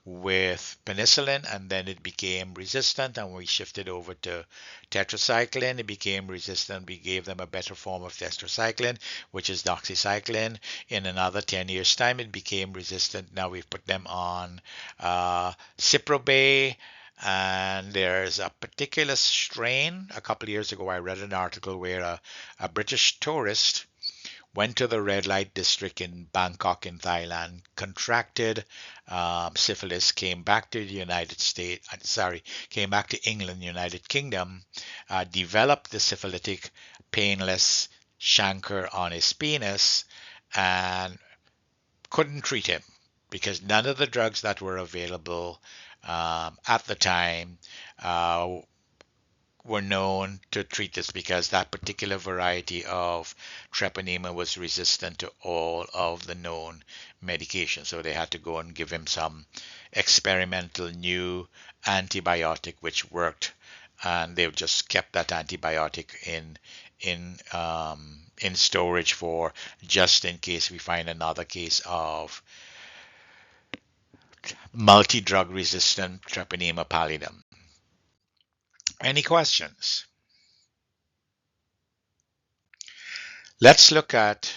with penicillin, and then it became resistant, and we shifted over to tetracycline. It became resistant. We gave them a better form of tetracycline, which is doxycycline. In another 10 years time, it became resistant. Now we've put them on Ciprobay, and there's a particular strain. A couple of years ago, I read an article where a British tourist went to the red light district in Bangkok in Thailand, contracted syphilis, came back to the United States, came back to England, United Kingdom, developed the syphilitic painless chancre on his penis, and couldn't treat him because none of the drugs that were available at the time uh, were known to treat this, because that particular variety of treponema was resistant to all of the known medications. So they had to go and give him some experimental new antibiotic which worked, and they've just kept that antibiotic in storage for just in case we find another case of multi-drug resistant treponema pallidum. Any questions? Let's look at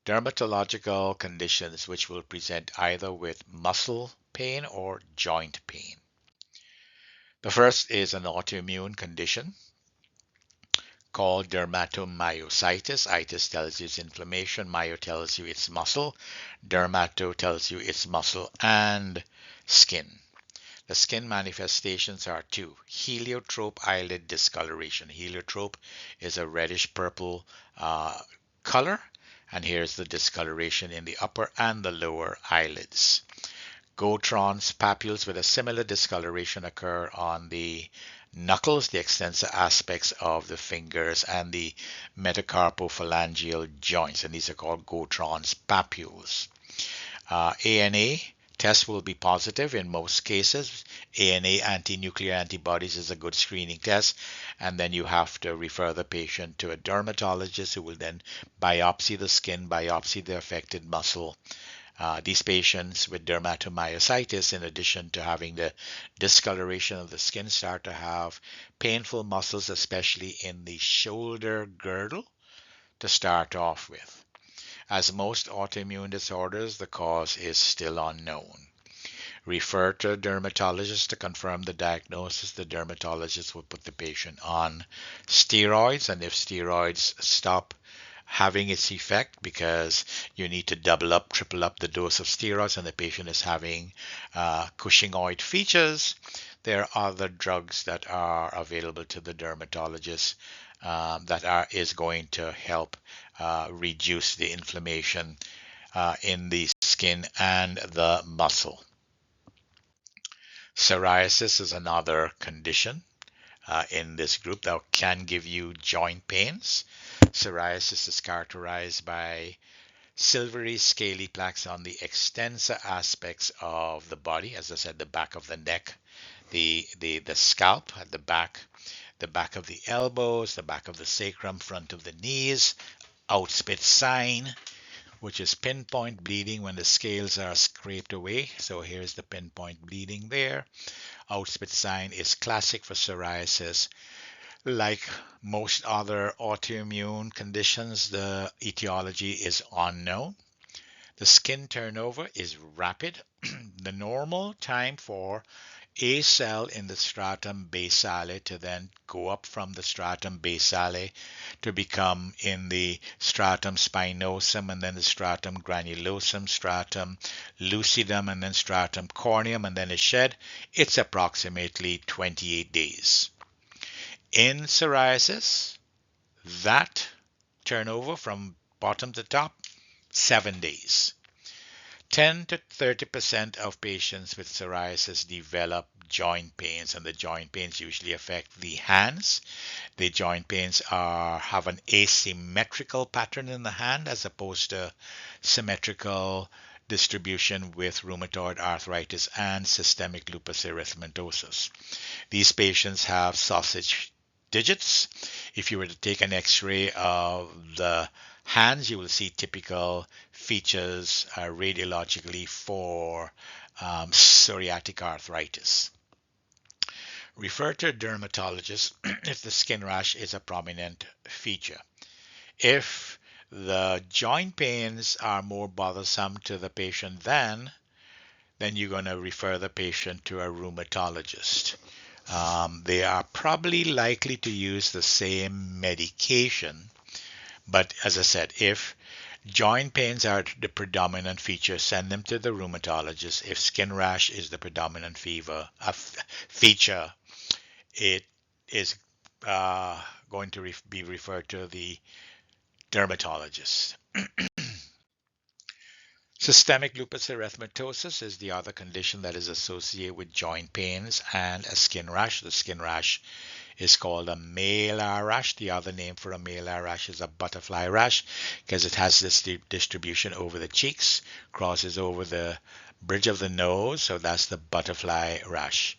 dermatological conditions which will present either with muscle pain or joint pain. The first is an autoimmune condition called dermatomyositis. Itis tells you it's inflammation, myo tells you it's muscle, dermato tells you it's muscle and skin. The skin manifestations are two: heliotrope eyelid discoloration. Heliotrope is a reddish purple color, and here's the discoloration in the upper and the lower eyelids. Gotrons papules with a similar discoloration occur on the knuckles, the extensor aspects of the fingers, and the metacarpophalangeal joints, and these are called Gotrons papules. ANA test will be positive in most cases. ANA, anti-nuclear antibodies, is a good screening test, and then you have to refer the patient to a dermatologist who will then biopsy the skin, biopsy the affected muscle. These patients with dermatomyositis, in addition to having the discoloration of the skin, start to have painful muscles, especially in the shoulder girdle, to start off with. As most autoimmune disorders, the cause is still unknown. Refer to a dermatologist to confirm the diagnosis. The dermatologist will put the patient on steroids, and if steroids stop having its effect because you need to double up, triple up the dose of steroids, and the patient is having Cushingoid features, there are other drugs that are available to the dermatologist is going to help reduce the inflammation in the skin and the muscle. Psoriasis is another condition in this group that can give you joint pains. Psoriasis is characterized by silvery scaly plaques on the extensor aspects of the body. As I said, the back of the neck, the scalp at the back of the elbows, the back of the sacrum, front of the knees, outspit sign, which is pinpoint bleeding when the scales are scraped away. So here's the pinpoint bleeding there. Outspit sign is classic for psoriasis. Like most other autoimmune conditions, the etiology is unknown. The skin turnover is rapid. The normal time for a cell in the stratum basale to then go up from the stratum basale to become in the stratum spinosum, and then the stratum granulosum, stratum lucidum, and then stratum corneum, and then a shed, it's approximately 28 days. In psoriasis, that turnover from bottom to top, 7 days. 10 to 30% of patients with psoriasis develop joint pains, and the joint pains usually affect the hands. The joint pains have an asymmetrical pattern in the hand as opposed to symmetrical distribution with rheumatoid arthritis and systemic lupus erythematosus. These patients have sausage digits. If you were to take an x-ray of the hands, you will see typical features radiologically for psoriatic arthritis. Refer to a dermatologist if the skin rash is a prominent feature. If the joint pains are more bothersome to the patient then you're going to refer the patient to a rheumatologist. They are probably likely to use the same medication, but as I said, if Joint pains are the predominant feature. Send them to the rheumatologist. If skin rash is the predominant feature, it is going to be referred to the dermatologist. Systemic lupus erythematosus is the other condition that is associated with joint pains and a skin rash. The skin rash is called a malar rash. The other name for a malar rash is a butterfly rash because it has this distribution over the cheeks, crosses over the bridge of the nose, so that's the butterfly rash.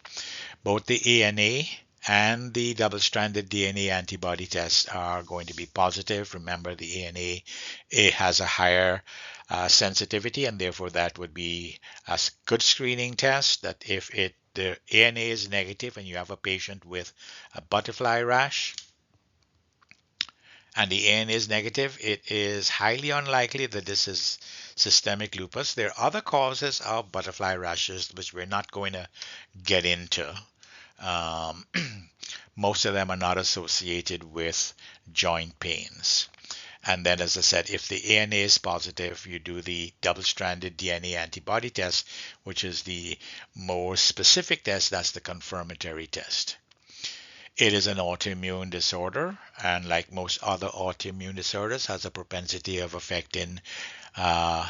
Both the ANA and the double-stranded DNA antibody tests are going to be positive. Remember, the ANA it has a higher sensitivity, and therefore that would be a good screening test. That if the ANA is negative and you have a patient with a butterfly rash and the ANA is negative, it is highly unlikely that this is systemic lupus. There are other causes of butterfly rashes which we're not going to get into. Um, most of them are not associated with joint pains. And then, as I said, if the ANA is positive, you do the double-stranded DNA antibody test, which is the more specific test. That's the confirmatory test. It is an autoimmune disorder, and like most other autoimmune disorders, has a propensity of affecting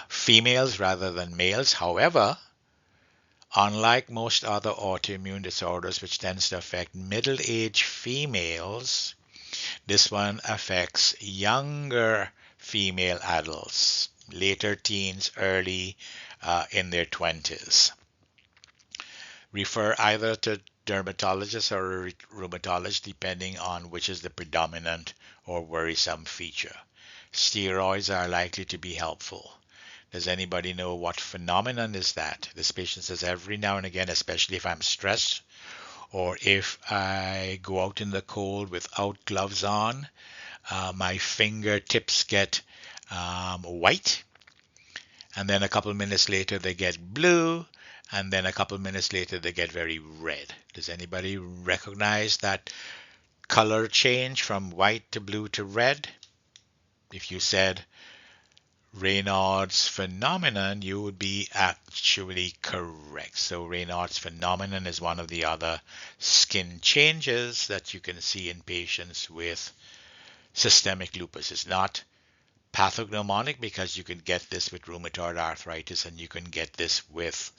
females rather than males. However, unlike most other autoimmune disorders, which tends to affect middle-aged females, this one affects younger female adults, later teens, early in their 20s. Refer either to dermatologist or rheumatologist depending on which is the predominant or worrisome feature. Steroids are likely to be helpful. Does anybody know what phenomenon is that? This patient says every now and again, especially if I'm stressed or if I go out in the cold without gloves on, my fingertips get white, and then a couple minutes later they get blue, and then a couple minutes later they get very red. Does anybody recognize that color change from white to blue to red? If you said Raynaud's phenomenon, you would be actually correct. So Raynaud's phenomenon is one of the other skin changes that you can see in patients with systemic lupus. It's not pathognomonic because you can get this with rheumatoid arthritis and you can get this with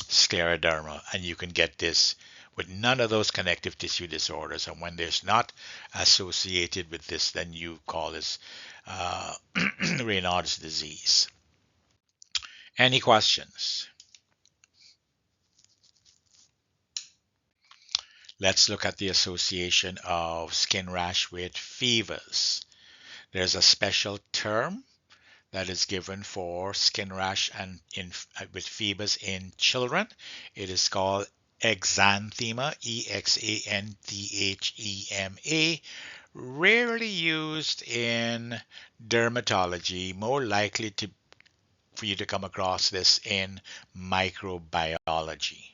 scleroderma, and you can get this with none of those connective tissue disorders. And when there's not associated with this, then you call this Raynaud's disease. Any questions? Let's look at the association of skin rash with fevers. There's a special term that is given for skin rash and with fevers in children. It is called exanthema, exanthema, rarely used in dermatology, more likely for you to come across this in microbiology.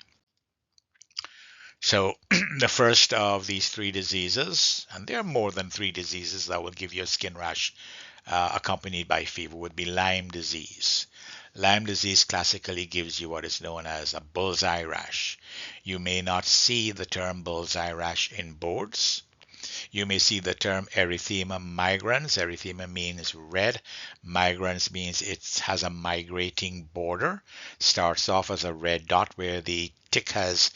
So the first of these three diseases, and there are more than three diseases that will give you a skin rash accompanied by fever, would be Lyme disease. Lyme disease classically gives you what is known as a bullseye rash. You may not see the term bullseye rash in boards. You may see the term erythema migrans. Erythema means red. Migrans means it has a migrating border. Starts off as a red dot where the tick has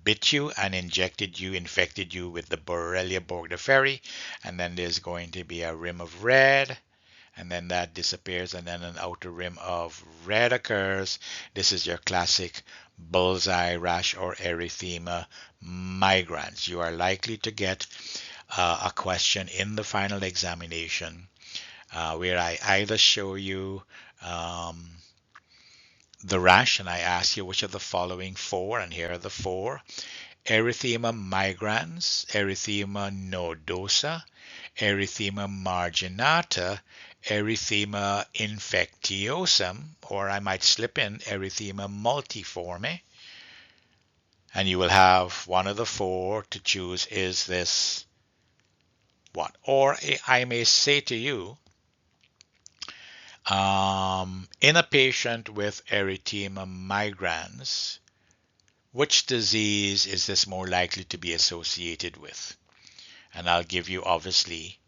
bit you and infected you with the Borrelia burgdorferi, and then there's going to be a rim of red, and then that disappears, and then an outer rim of red occurs. This is your classic bullseye rash or erythema migrans. You are likely to get a question in the final examination where I either show you the rash and I ask you which of the following four, and here are the four: erythema migrans, erythema nodosa, erythema marginata, erythema infectiosum, or I might slip in erythema multiforme, and you will have one of the four to choose. Is this what? Or I may say to you, In a patient with erythema migrans, which disease is this more likely to be associated with? And I'll give you obviously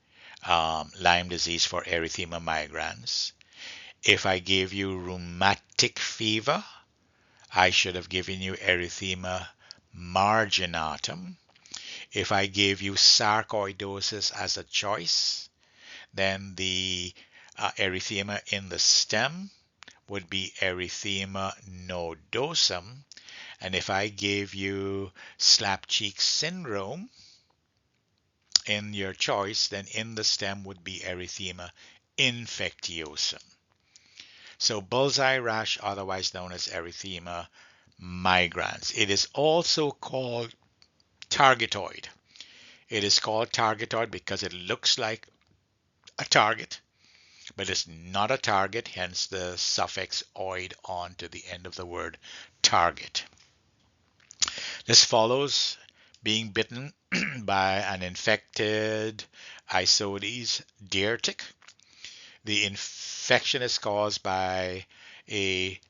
Lyme disease for erythema migrans. If I gave you rheumatic fever, I should have given you erythema marginatum. If I gave you sarcoidosis as a choice, then the erythema in the stem would be erythema nodosum. And if I gave you slap cheek syndrome in your choice, then in the stem would be erythema infectiosum. So bullseye rash, otherwise known as erythema migrans. It is also called targetoid. It is called targetoid because it looks like a target, but it's not a target, hence the suffix oid on to the end of the word target. This follows being bitten by an infected Isodes deer tick. The infection is caused by a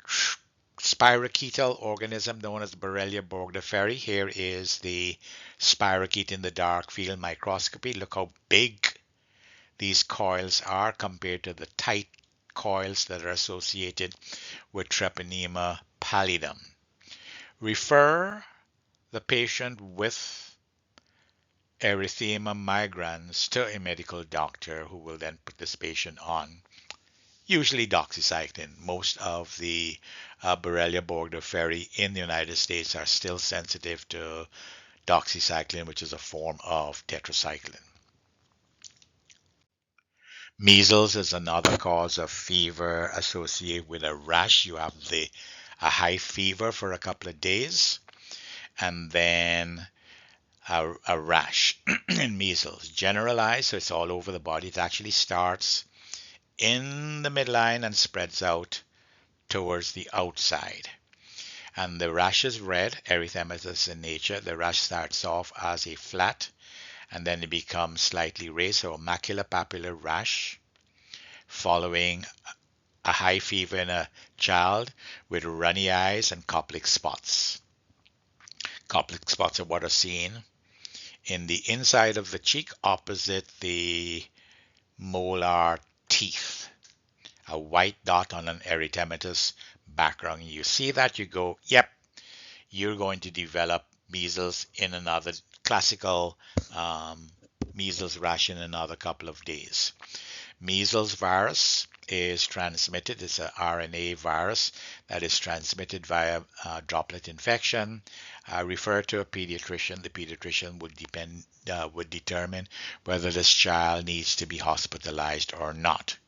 spirochetal organism known as Borrelia burgdorferi. Here is the spirochete in the dark field microscopy. Look how big these coils are compared to the tight coils that are associated with Treponema pallidum. Refer the patient with erythema migrans to a medical doctor who will then put this patient on usually doxycycline. Most of the Borrelia burgdorferi in the United States are still sensitive to doxycycline, which is a form of tetracycline. Measles is another cause of fever associated with a rash. You have a high fever for a couple of days, and then a rash in measles. Generalized, so it's all over the body. It actually starts in the midline and spreads out towards the outside. And the rash is red, erythematous in nature. The rash starts off as a flat and then it becomes slightly raised, so a maculopapular rash, following a high fever in a child with runny eyes and Koplik spots. Koplik spots are what are seen in the inside of the cheek opposite the molar teeth. A white dot on an erythematous background. You see that, you go, yep, you're going to develop measles in another classical measles rash in another couple of days. Measles virus is transmitted. It's an RNA virus that is transmitted via droplet infection. Refer to a pediatrician. The pediatrician would determine whether this child needs to be hospitalized or not.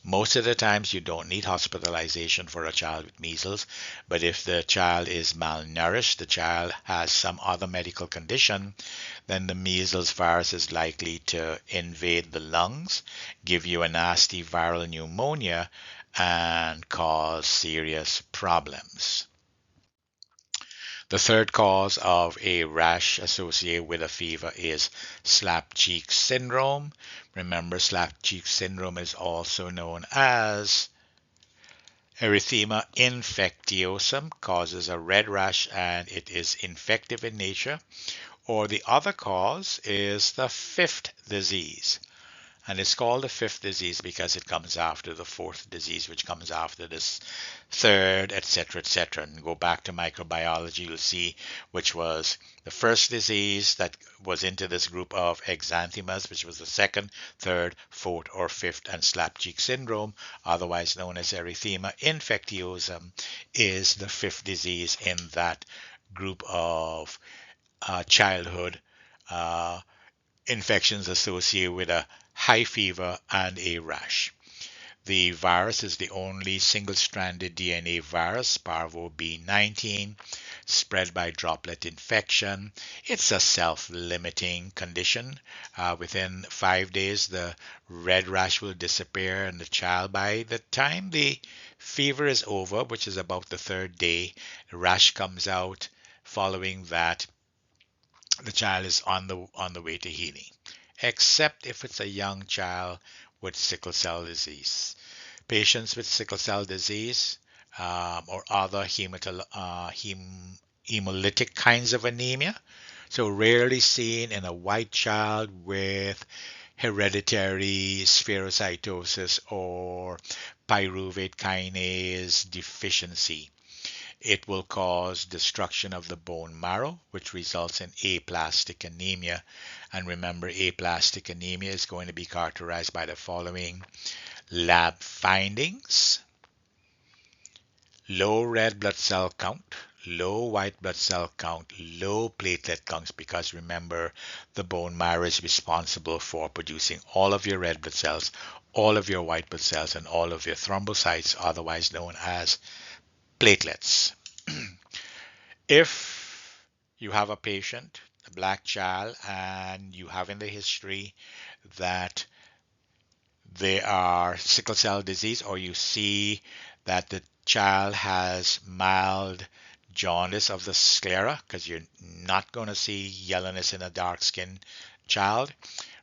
Most of the times you don't need hospitalization for a child with measles, but if the child is malnourished, the child has some other medical condition, then the measles virus is likely to invade the lungs, give you a nasty viral pneumonia, and cause serious problems. The third cause of a rash associated with a fever is slap cheek syndrome. Remember, slap cheek syndrome is also known as erythema infectiosum, causes a red rash and it is infective in nature. Or the other cause is the fifth disease. And it's called the fifth disease because it comes after the fourth disease, which comes after this third, etc., etc. And go back to microbiology, you'll see which was the first disease that was into this group of exanthemas, which was the second, third, fourth, or fifth, and slap cheek syndrome, otherwise known as erythema infectiosum, is the fifth disease in that group of childhood infections associated with a high fever and a rash. The virus is the only single-stranded DNA virus, parvo B19, spread by droplet infection. It's a self-limiting condition. Within 5 days, the red rash will disappear in the child. By the time the fever is over, which is about the third day, the rash comes out. Following that, the child is on the way to healing, except if it's a young child with sickle cell disease. Patients with sickle cell disease or other hemolytic kinds of anemia, so rarely seen in a white child with hereditary spherocytosis or pyruvate kinase deficiency. It will cause destruction of the bone marrow, which results in aplastic anemia. And remember, aplastic anemia is going to be characterized by the following lab findings: low red blood cell count, low white blood cell count, low platelet counts, because remember, the bone marrow is responsible for producing all of your red blood cells, all of your white blood cells, and all of your thrombocytes, otherwise known as platelets. If you have a patient, a black child, and you have in the history that they are sickle cell disease, or you see that the child has mild jaundice of the sclera, because you're not going to see yellowness in a dark skinned child,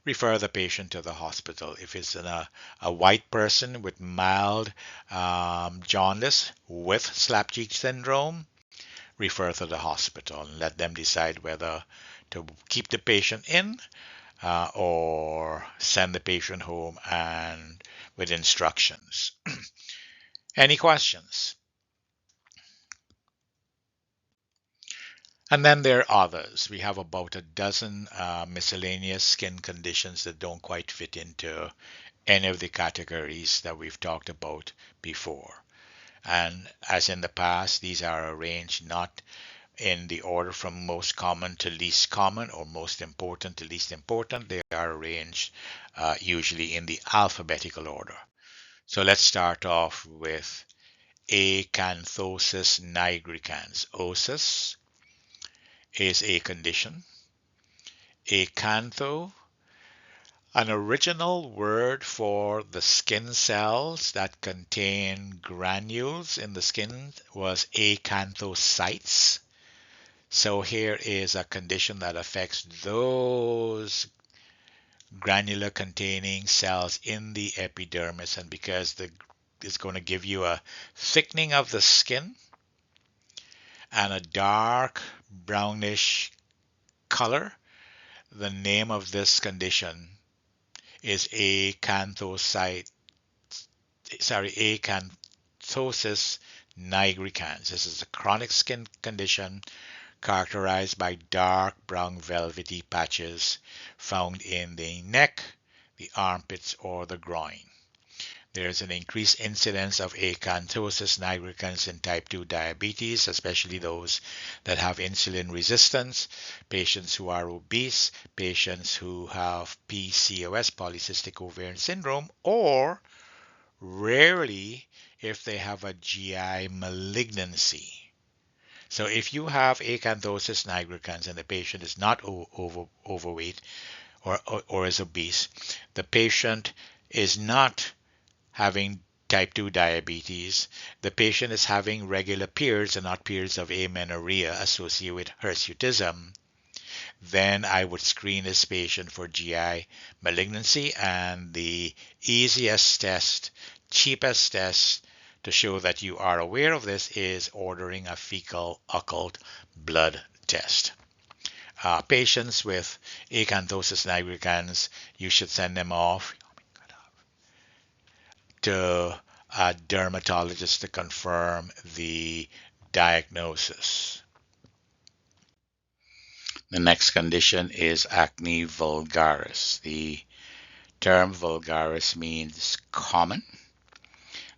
refer the patient to the hospital. If it's a white person with mild jaundice with slap-cheek syndrome, refer to the hospital and let them decide whether to keep the patient in or send the patient home and with instructions. Any questions? And then there are others. We have about a dozen miscellaneous skin conditions that don't quite fit into any of the categories that we've talked about before. And as in the past, these are arranged not in the order from most common to least common or most important to least important. They are arranged usually in the alphabetical order. So let's start off with acanthosis nigricans. Osis is a condition. Acantho, an original word for the skin cells that contain granules in the skin, was acanthocytes. So here is a condition that affects those granular containing cells in the epidermis, and because it's going to give you a thickening of the skin and a dark brownish color, the name of this condition is acanthosis nigricans. This is a chronic skin condition characterized by dark brown velvety patches found in the neck, the armpits, or the groin. There is an increased incidence of acanthosis nigricans in type 2 diabetes, especially those that have insulin resistance, patients who are obese, patients who have PCOS, polycystic ovarian syndrome, or rarely if they have a GI malignancy. So if you have acanthosis nigricans and the patient is not overweight or is obese, the patient is not having type 2 diabetes, the patient is having regular periods and not periods of amenorrhea associated with hirsutism, then I would screen this patient for GI malignancy, and the easiest test, cheapest test to show that you are aware of this is ordering a fecal occult blood test. Patients with acanthosis nigricans, you should send them off to a dermatologist to confirm the diagnosis. The next condition is acne vulgaris. The term vulgaris means common.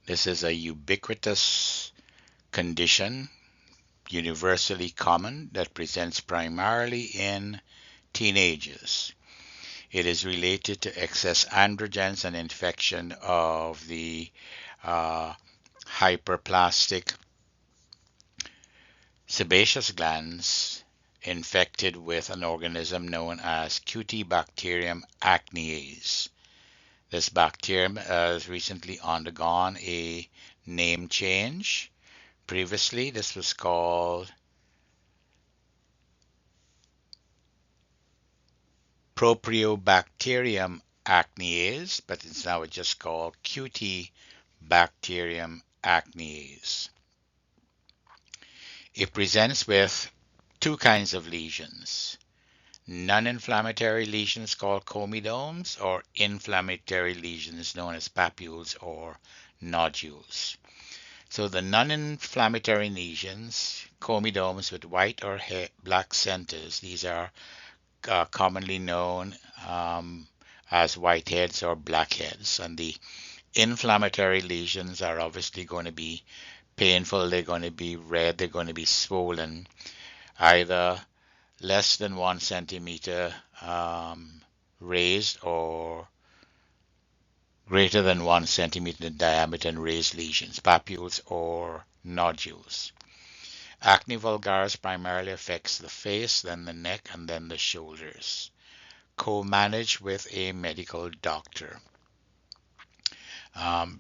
This is a ubiquitous condition, universally common, that presents primarily in teenagers. It is related to excess androgens and infection of the hyperplastic sebaceous glands infected with an organism known as Cutibacterium acnes. This bacterium has recently undergone a name change. Previously, this was called Propionibacterium acnes, but it's now just called Cutibacterium Bacterium acnes. It presents with two kinds of lesions: non-inflammatory lesions called comedones, or inflammatory lesions known as papules or nodules. So the non-inflammatory lesions, comedones with white or black centers, these are commonly known as whiteheads or blackheads. And the inflammatory lesions are obviously going to be painful, they're going to be red, they're going to be swollen, either less than 1 centimeter raised or greater than 1 centimeter in diameter and raised lesions, papules or nodules. Acne vulgaris primarily affects the face, then the neck, and then the shoulders. Co-managed with a medical doctor.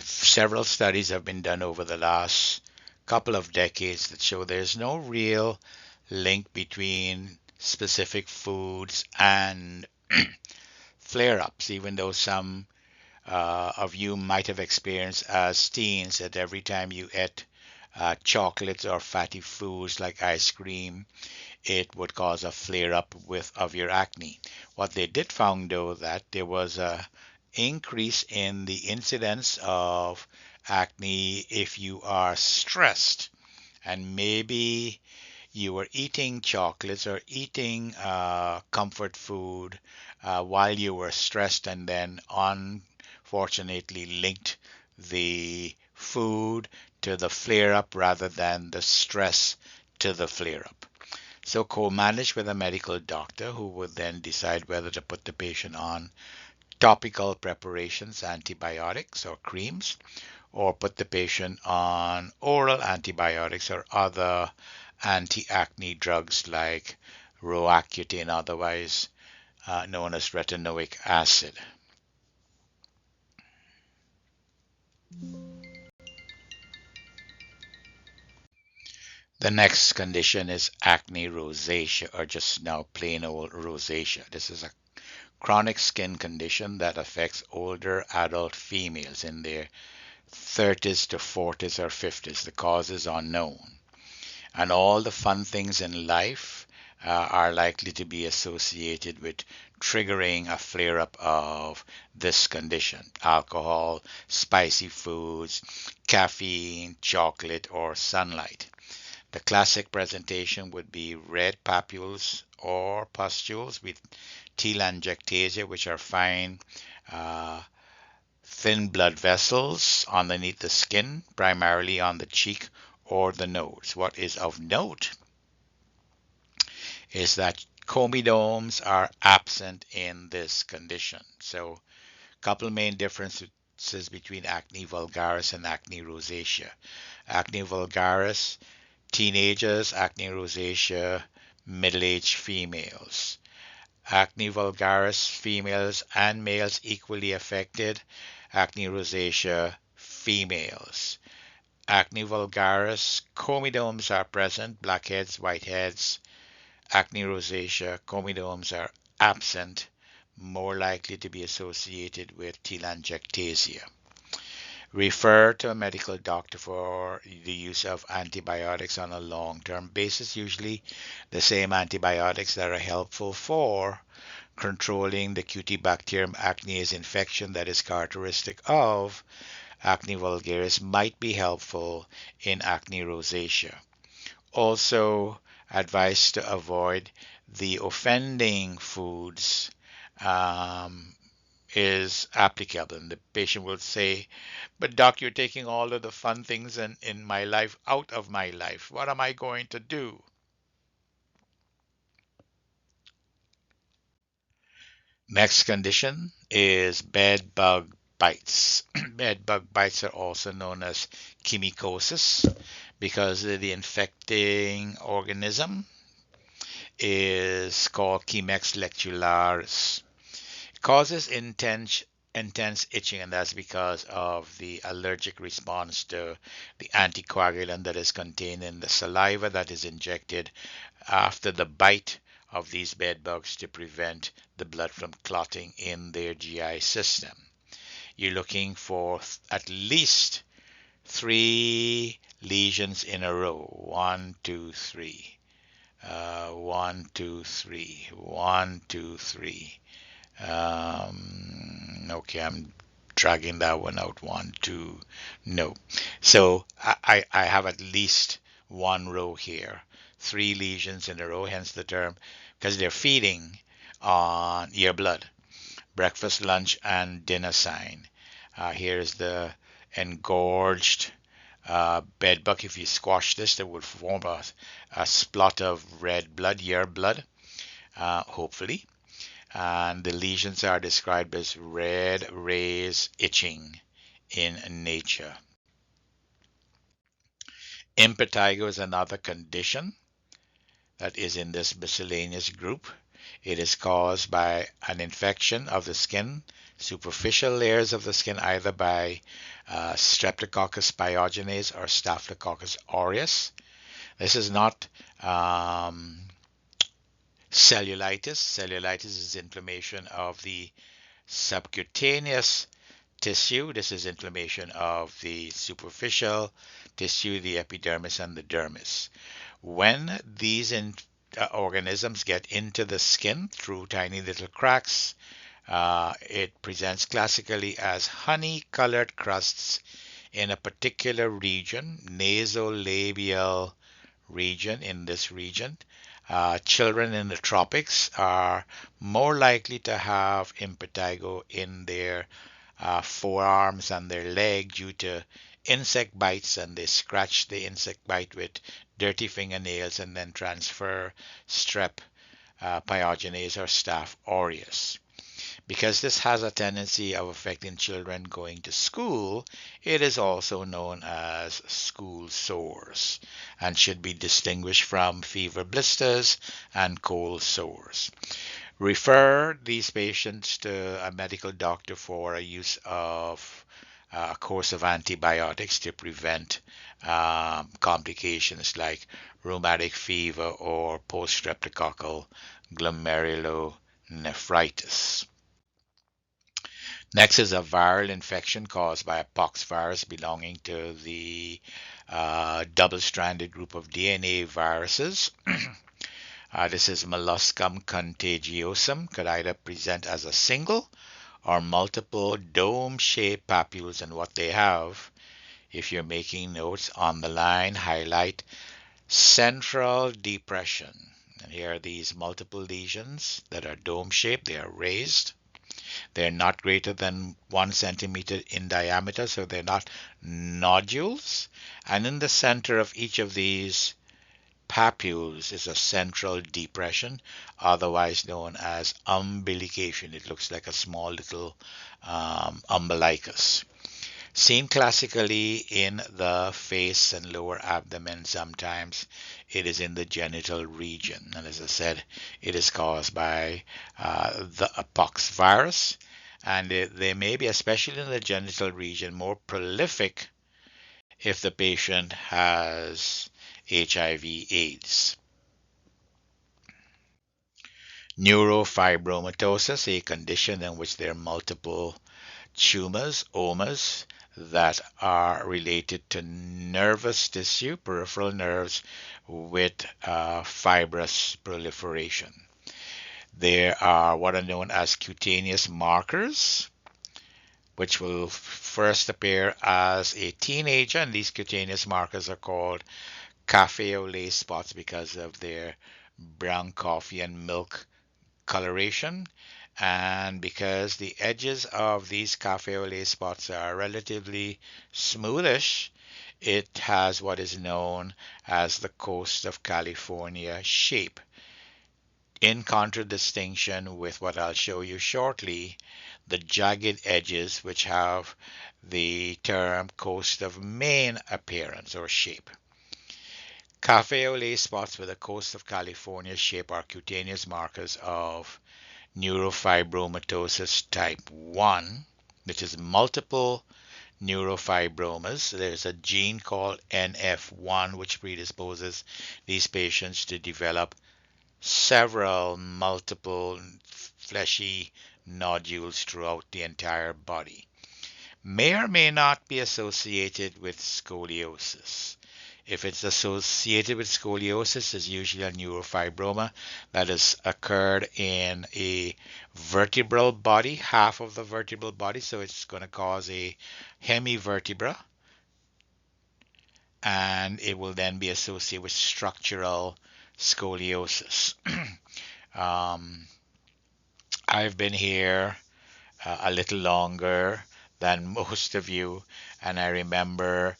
Several studies have been done over the last couple of decades that show there's no real link between specific foods and flare-ups, even though some of you might have experienced as teens that every time you ate chocolates or fatty foods like ice cream, it would cause a flare up of your acne. What they did found though that there was a increase in the incidence of acne if you are stressed, and maybe you were eating chocolates or eating comfort food while you were stressed, and then unfortunately linked the food to the flare up rather than the stress to the flare up. So co-managed with a medical doctor who would then decide whether to put the patient on topical preparations, antibiotics or creams, or put the patient on oral antibiotics or other anti-acne drugs like Roaccutane, otherwise known as retinoic acid. The next condition is acne rosacea, or just now plain old rosacea. This is a chronic skin condition that affects older adult females in their 30s to 40s or 50s. The cause is unknown. And all the fun things in life are likely to be associated with triggering a flare up of this condition: alcohol, spicy foods, caffeine, chocolate, or sunlight. The classic presentation would be red papules or pustules with telangiectasia, which are fine, uh, thin blood vessels underneath the skin, primarily on the cheek or the nose. What is of note is that comedones are absent in this condition. So, a couple main differences between acne vulgaris and acne rosacea. Acne vulgaris, teenagers; acne rosacea, middle-aged females. Acne vulgaris, females and males equally affected. Acne rosacea, females. Acne vulgaris, comedones are present, blackheads, whiteheads. Acne rosacea, comedones are absent, more likely to be associated with telangiectasia. Refer to a medical doctor for the use of antibiotics on a long-term basis, usually the same antibiotics that are helpful for controlling the Cutibacterium acnes infection that is characteristic of acne vulgaris might be helpful in acne rosacea. Also, advised to avoid the offending foods is applicable. And the patient will say, "But doc, you're taking all of the fun things in my life out of my life. What am I going to do?" Next condition is bed bug bites. Bed bug bites are also known as chemicosis because the infecting organism is called Chemex lectularis. It causes intense itching, and that's because of the allergic response to the anticoagulant that is contained in the saliva that is injected after the bite of these bed bugs to prevent the blood from clotting in their GI system. You're looking for at least Three lesions in a row. One, two, three. One, two, three. One, two, three. Okay, I'm dragging that one out. One, two, no. So I have at least one row here. Three lesions in a row, hence the term, because they're feeding on ear blood. Breakfast, lunch, and dinner sign. Here's the engorged bedbug. If you squash this, there would form a splot of red blood, ear blood, hopefully. And the lesions are described as red rays itching in nature. Impetigo is another condition that is in this miscellaneous group. It is caused by an infection of the skin, superficial layers of the skin, either by Streptococcus pyogenes or Staphylococcus aureus. This is not cellulitis. Cellulitis is inflammation of the subcutaneous tissue. This is inflammation of the superficial tissue, the epidermis and the dermis. When these organisms get into the skin through tiny little cracks, it presents classically as honey-colored crusts in a particular region, nasolabial region. In this region, children in the tropics are more likely to have impetigo in their forearms and their leg due to insect bites, and they scratch the insect bite with dirty fingernails and then transfer strep pyogenes or Staph aureus. Because this has a tendency of affecting children going to school, it is also known as school sores and should be distinguished from fever blisters and cold sores. Refer these patients to a medical doctor for a use of a course of antibiotics to prevent complications like rheumatic fever or post-streptococcal glomerulonephritis. Next is a viral infection caused by a pox virus belonging to the double-stranded group of DNA viruses. This is molluscum contagiosum, could either present as a single or multiple dome-shaped papules, and what they have, if you're making notes on the line, highlight central depression. And here are these multiple lesions that are dome-shaped, they are raised. They're not greater than 1 centimeter in diameter, so they're not nodules. And in the center of each of these papules is a central depression, otherwise known as umbilication. It looks like a small little umbilicus. Seen classically in the face and lower abdomen, sometimes it is in the genital region. And as I said, it is caused by the pox virus. And they may be, especially in the genital region, more prolific if the patient has HIV/AIDS. Neurofibromatosis, a condition in which there are multiple tumors, omas, that are related to nervous tissue, peripheral nerves, with fibrous proliferation. There are what are known as cutaneous markers, which will first appear as a teenager, and these cutaneous markers are called cafe au lait spots because of their brown coffee and milk coloration, and because the edges of these cafe au lait spots are relatively smoothish, it has what is known as the coast of California shape. In contradistinction with what I'll show you shortly, the jagged edges, which have the term coast of Maine appearance or shape. Cafe au lait spots with the coast of California shape are cutaneous markers of neurofibromatosis type 1, which is multiple neurofibromas. There's a gene called NF1 which predisposes these patients to develop several multiple fleshy nodules throughout the entire body. may or may not be associated with scoliosis. If it's associated with scoliosis, it's usually a neurofibroma that has occurred in a vertebral body, half of the vertebral body, so it's going to cause a hemivertebra, and it will then be associated with structural scoliosis. um, I've been here a little longer than most of you, and I remember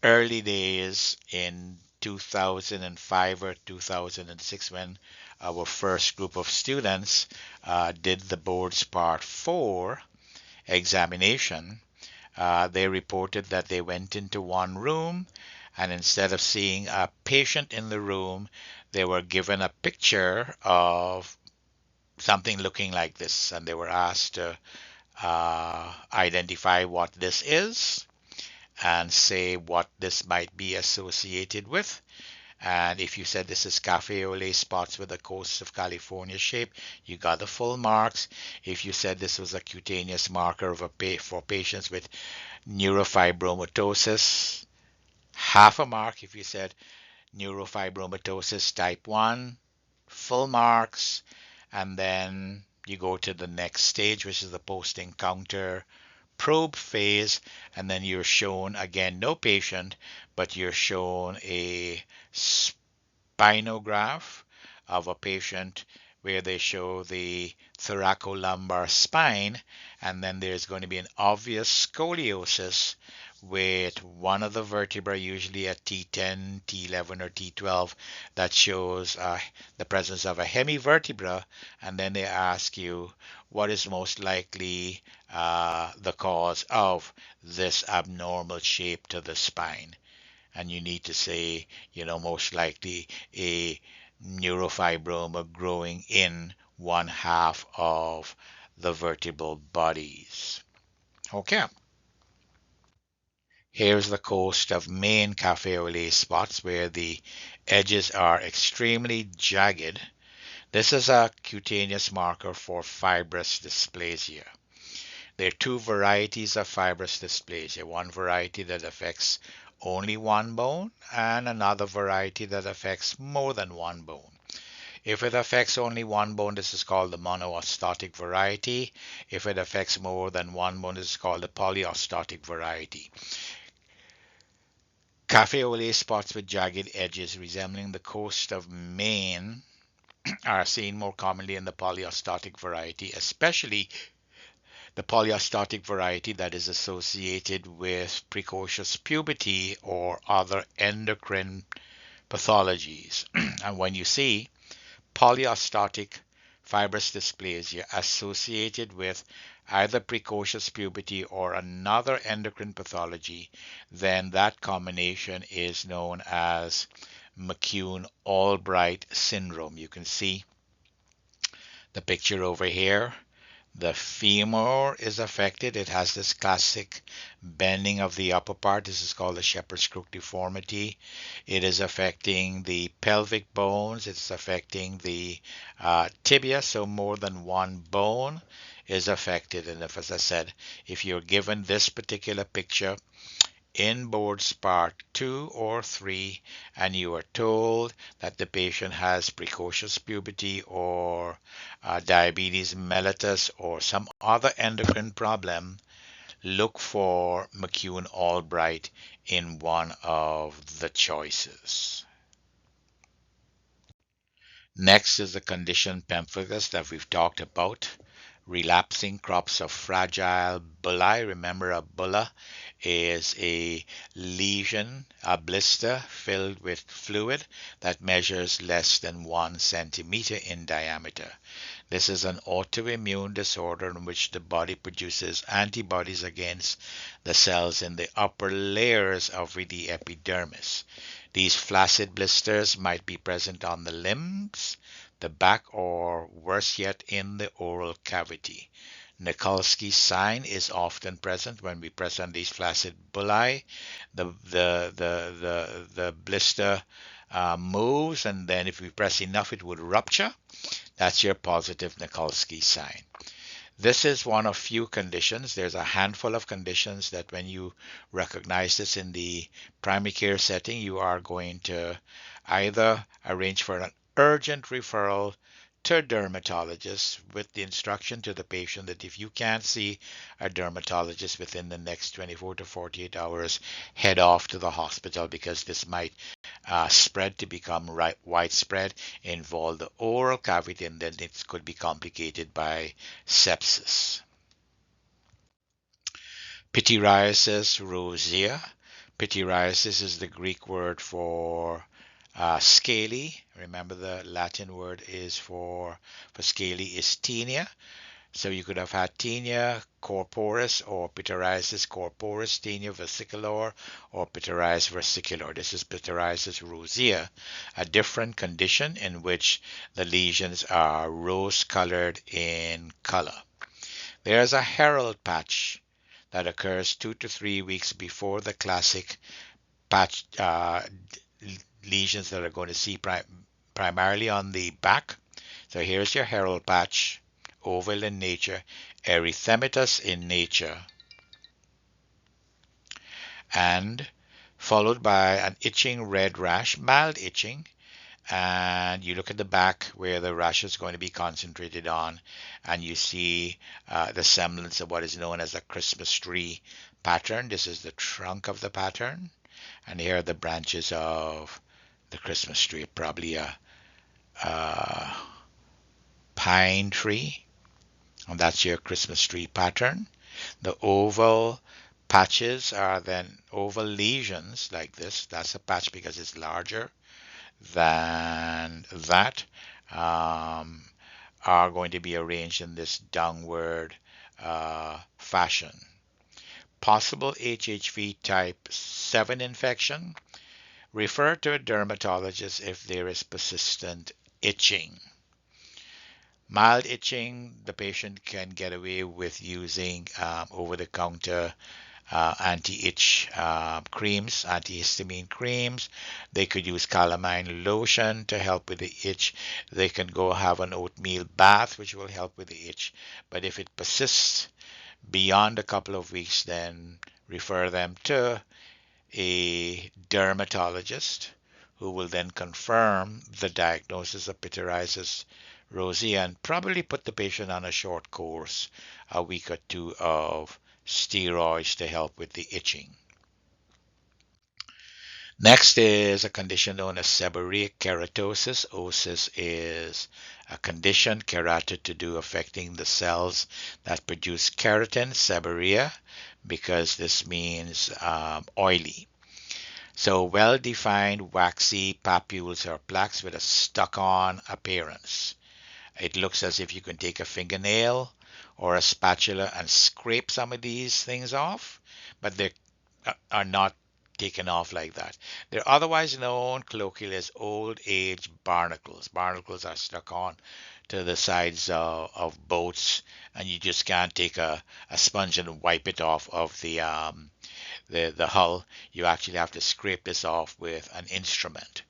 early days in 2005 or 2006 when our first group of students did the board's part 4 examination. They reported that they went into one room, and instead of seeing a patient in the room, they were given a picture of something looking like this, and they were asked to identify what this is and say what this might be associated with. And if you said this is cafe au lait spots with the coast of California shape, you got the full marks. If you said this was a cutaneous marker of for patients with neurofibromatosis, half a mark. If you said neurofibromatosis type 1, full marks. And then you go to the next stage, which is the post-encounter probe phase, and then you're shown again no patient, but you're shown a spinograph of a patient where they show the thoracolumbar spine, and then there's going to be an obvious scoliosis with one of the vertebrae, usually a T10, T11, or T12, that shows the presence of a hemivertebra, and then they ask you what is most likely the cause of this abnormal shape to the spine. And you need to say, most likely a neurofibroma growing in one half of the vertebral bodies. Okay. Here's the coast of Maine cafe au lait spots where the edges are extremely jagged. This is a cutaneous marker for fibrous dysplasia. There are two varieties of fibrous dysplasia, one variety that affects only one bone and another variety that affects more than one bone. If it affects only one bone, this is called the monoostotic variety. If it affects more than one bone, this is called the polyostotic variety. Cafe au lait spots with jagged edges resembling the coast of Maine are seen more commonly in the polyostotic variety, especially the polyostotic variety that is associated with precocious puberty or other endocrine pathologies. And when you see polyostotic fibrous dysplasia associated with either precocious puberty or another endocrine pathology, then that combination is known as McCune-Albright syndrome. You can see the picture over here. The femur is affected. It has this classic bending of the upper part. This is called the shepherd's crook deformity. It is affecting the pelvic bones. It's affecting the tibia, so more than one bone is affected. And if, as I said, if you're given this particular picture in boards part 2 or 3 and you are told that the patient has precocious puberty or diabetes mellitus or some other endocrine problem, look for McCune-Albright in one of the choices. Next is the condition pemphigus that we've talked about. Relapsing crops of fragile bullae. Remember, a bulla is a lesion, a blister filled with fluid that measures less than 1 centimeter in diameter. This is an autoimmune disorder in which the body produces antibodies against the cells in the upper layers of the epidermis. These flaccid blisters might be present on the limbs, the back, or worse yet, in the oral cavity. Nikolsky's sign is often present when we press on these flaccid bullae. The blister moves, and then if we press enough, it would rupture. That's your positive Nikolsky sign. This is one of few conditions. There's a handful of conditions that when you recognize this in the primary care setting, you are going to either arrange for an urgent referral to a dermatologist with the instruction to the patient that if you can't see a dermatologist within the next 24 to 48 hours, head off to the hospital because this might spread to become widespread, involve the oral cavity, and then it could be complicated by sepsis. Pityriasis rosea. Pityriasis is the Greek word for scaly. Remember the Latin word is for scaly is tinea. So you could have had tinea corporis or pityriasis corporis, tinea versicolor, or pityriasis versicolor. This is pityriasis rosea, a different condition in which the lesions are rose-colored in color. There's a herald patch that occurs 2 to 3 weeks before the classic patch lesions that are going to see primarily on the back. So here's your herald patch, oval in nature, erythematous in nature, and followed by an itching red rash, mild itching, and you look at the back where the rash is going to be concentrated on, and you see the semblance of what is known as a Christmas tree pattern. This is the trunk of the pattern, and here are the branches of the Christmas tree, probably a pine tree, and that's your Christmas tree pattern. The oval patches are then oval lesions like this. That's a patch because it's larger than that, um, are going to be arranged in this downward fashion. Possible HHV type 7 infection. Refer to a dermatologist if there is persistent itching. Mild itching, the patient can get away with using over-the-counter anti-itch creams, antihistamine creams. They could use calamine lotion to help with the itch. They can go have an oatmeal bath, which will help with the itch. But if it persists beyond a couple of weeks, then refer them to a dermatologist who will then confirm the diagnosis of pityriasis rosea and probably put the patient on a short course, a week or two of steroids to help with the itching. Next is a condition known as seborrheic keratosis. Osis is a condition, kerata to do, affecting the cells that produce keratin, seborrhea, because this means oily. So well-defined waxy papules or plaques with a stuck-on appearance. It looks as if you can take a fingernail or a spatula and scrape some of these things off, but they are not taken off like that. They're otherwise known colloquially as old age barnacles. Barnacles are stuck on to the sides of boats, and you just can't take a sponge and wipe it off of the hull. You actually have to scrape this off with an instrument.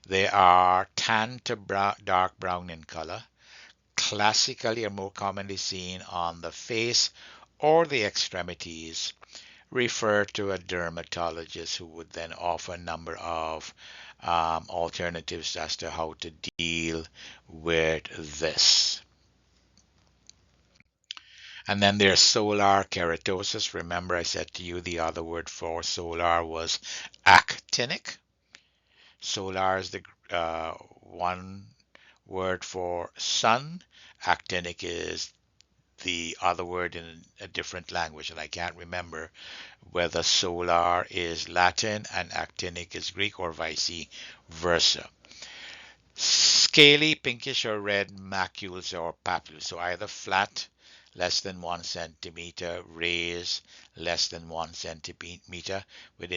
They are tan to dark brown in color, classically are more commonly seen on the face or the extremities. Refer to a dermatologist who would then offer a number of alternatives as to how to deal with this. And then there's solar keratosis. Remember, I said to you the other word for solar was actinic. Solar is the one word for sun. Actinic is the other word in a different language, and I can't remember whether solar is Latin and actinic is Greek or vice versa. Scaly, pinkish or red macules or papules, so either flat, less than 1 centimeter, raised, less than 1 centimeter, with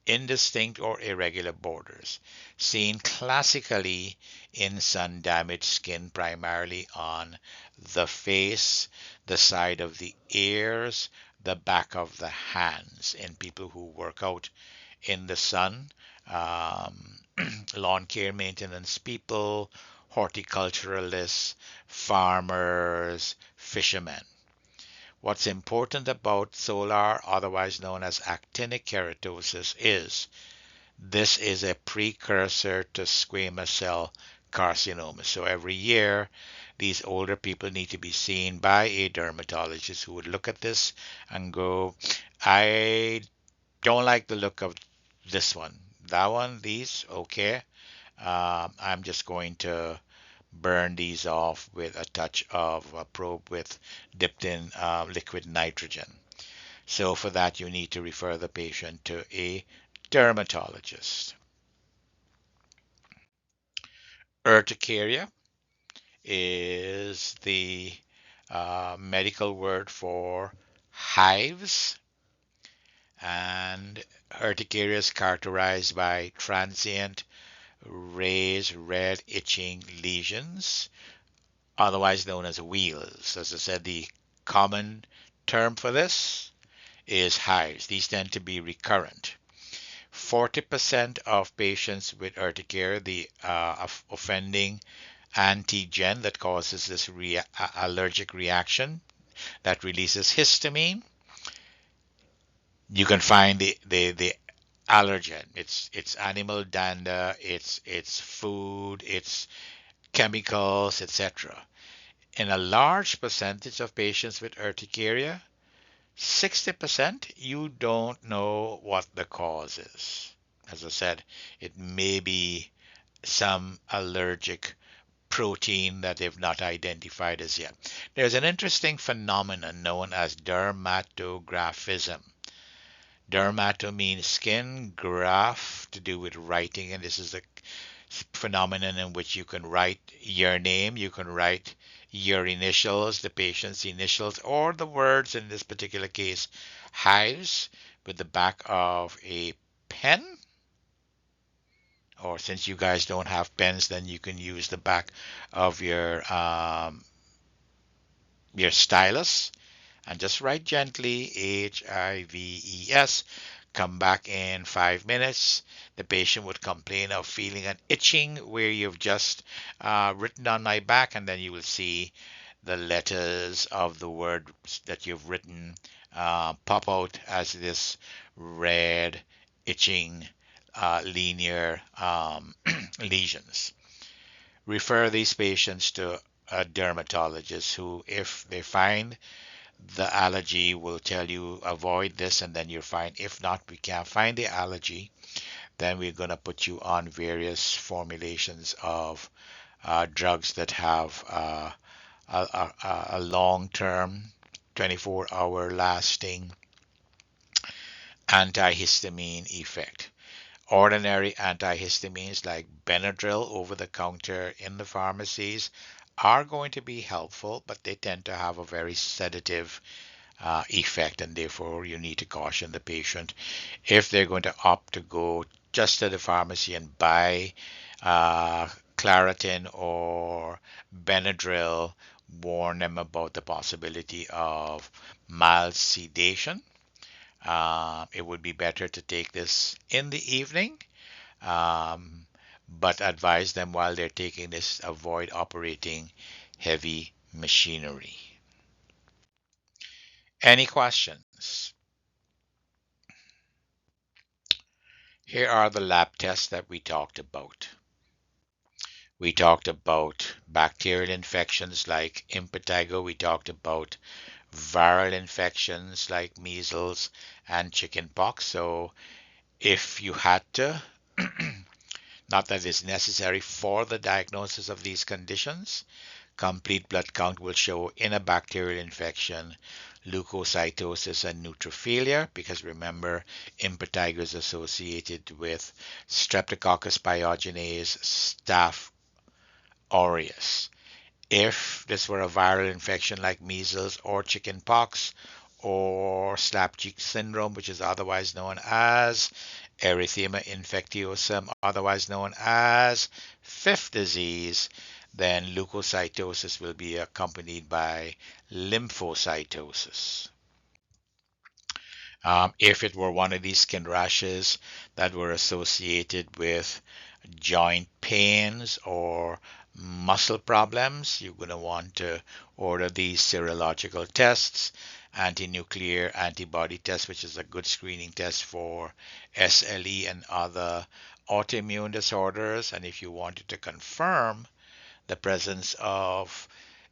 indistinct or irregular borders, seen classically in sun-damaged skin, primarily on the face, the side of the ears, the back of the hands, in people who work out in the sun, lawn care maintenance people, horticulturalists, farmers, fishermen. What's important about solar, otherwise known as actinic keratosis, is this is a precursor to squamous cell carcinoma. So every year, these older people need to be seen by a dermatologist who would look at this and go, I don't like the look of this one. That one, these, okay. I'm just going to burn these off with a touch of a probe with dipped in liquid nitrogen. So for that, you need to refer the patient to a dermatologist. Urticaria is the medical word for hives, and urticaria is characterized by transient raised red itching lesions, otherwise known as wheals. As I said, the common term for this is hives. These tend to be recurrent. 40% of patients with urticaria, the offending antigen that causes this allergic reaction that releases histamine, you can find the allergen. It's animal dander, it's food, it's chemicals, etc. In a large percentage of patients with urticaria, 60% you don't know what the cause is. As I said, it may be some allergic protein that they've not identified as yet. There's an interesting phenomenon known as dermatographism. Dermato means skin, graph to do with writing, and this is a phenomenon in which you can write your name, you can write your initials, the patient's initials, or the words in this particular case, hives, with the back of a pen. Or since you guys don't have pens, then you can use the back of your stylus and just write gently HIVES. Come back in 5 minutes. The patient would complain of feeling an itching where you've just written on my back, and then you will see the letters of the word that you've written pop out as this red itching linear lesions. Refer these patients to a dermatologist who, if they find the allergy, will tell you avoid this and then you're fine. If not, we can't find the allergy, then we're going to put you on various formulations of drugs that have a long-term 24-hour lasting antihistamine effect. Ordinary antihistamines like Benadryl over the counter in the pharmacies are going to be helpful, but they tend to have a very sedative effect, and therefore you need to caution the patient if they're going to opt to go just to the pharmacy and buy Claritin or Benadryl. Warn them about the possibility of mild sedation. It would be better to take this in the evening, um, but advise them while they're taking this, avoid operating heavy machinery. Any questions? Here are the lab tests that we talked about. We talked about bacterial infections like impetigo. We talked about viral infections like measles and chickenpox. So if you had to, not that it's necessary for the diagnosis of these conditions, complete blood count will show in a bacterial infection leukocytosis and neutrophilia, because remember, impetigo is associated with Streptococcus pyogenes, Staph aureus. If this were a viral infection like measles or chickenpox or slapcheek syndrome, which is otherwise known as erythema infectiosum, otherwise known as fifth disease, then leukocytosis will be accompanied by lymphocytosis. If it were one of these skin rashes that were associated with joint pains or Muscle problems, you're going to want to order these serological tests, anti-nuclear antibody test, which is a good screening test for SLE and other autoimmune disorders. And if you wanted to confirm the presence of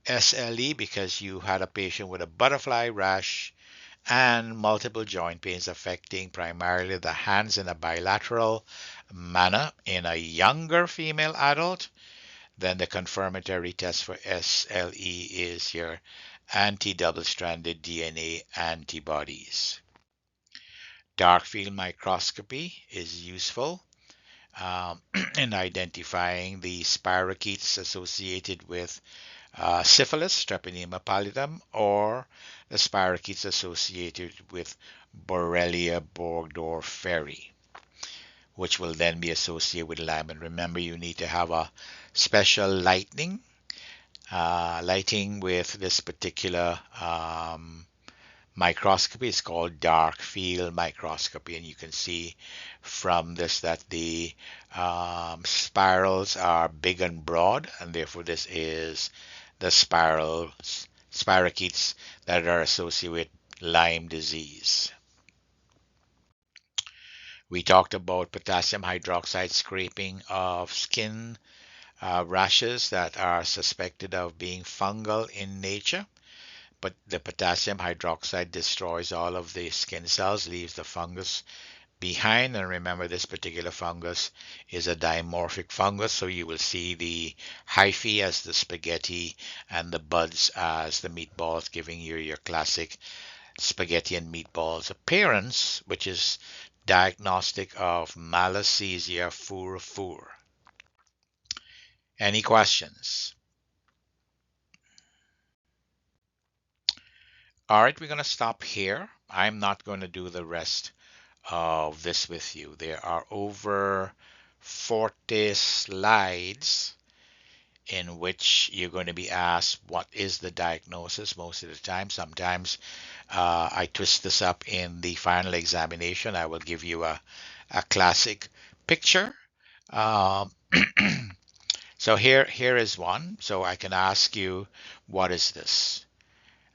SLE because you had a patient with a butterfly rash and multiple joint pains affecting primarily the hands in a bilateral manner in a younger female adult, then the confirmatory test for SLE is your anti-double stranded DNA antibodies. Dark field microscopy is useful um, in identifying the spirochetes associated with syphilis, Treponema pallidum, or the spirochetes associated with Borrelia burgdorferi, which will then be associated with Lyme. And remember, you need to have a special lighting with this particular microscopy. It's called dark field microscopy, and you can see from this that the spirals are big and broad, and therefore this is the spirochetes that are associated with Lyme disease. We talked about potassium hydroxide scraping of skin rashes that are suspected of being fungal in nature. But the potassium hydroxide destroys all of the skin cells, leaves the fungus behind. And remember, this particular fungus is a dimorphic fungus, so you will see the hyphae as the spaghetti and the buds as the meatballs, giving you your classic spaghetti and meatballs appearance, which is diagnostic of Malassezia furfur. Any questions? All right, we're going to stop here. I'm not going to do the rest of this with you. There are over 40 slides in which you're going to be asked what is the diagnosis most of the time. Sometimes I twist this up in the final examination. I will give you a classic picture. Um, so here is one. So I can ask you, what is this?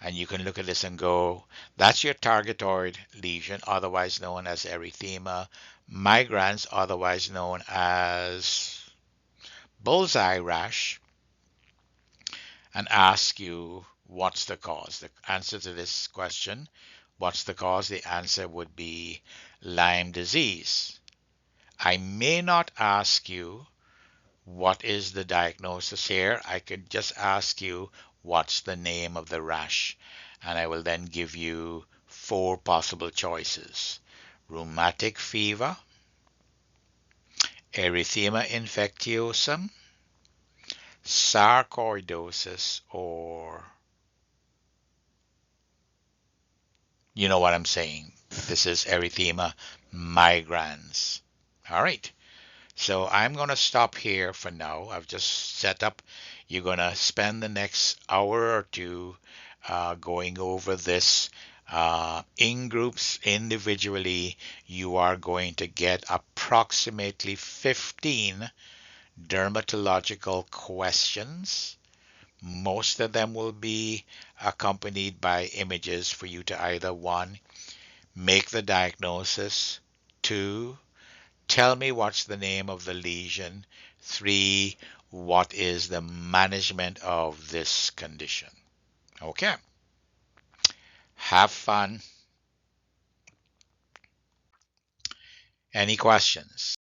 And you can look at this and go, that's your targetoid lesion, otherwise known as erythema migrans, otherwise known as bullseye rash, and ask you what's the cause. The answer to this question, what's the cause? The answer would be Lyme disease. I may not ask you what is the diagnosis here. I could just ask you what's the name of the rash, and I will then give you 4 possible choices: rheumatic fever, erythema infectiosum, sarcoidosis, or you know what I'm saying. This is erythema migrans. All right. So I'm going to stop here for now. I've just set up. You're going to spend the next hour or two going over this in groups. Individually, you are going to get approximately 15 dermatological questions. Most of them will be accompanied by images for you to either 1, make the diagnosis, 2, tell me what's the name of the lesion, 3, what is the management of this condition. Okay, have fun. Any questions?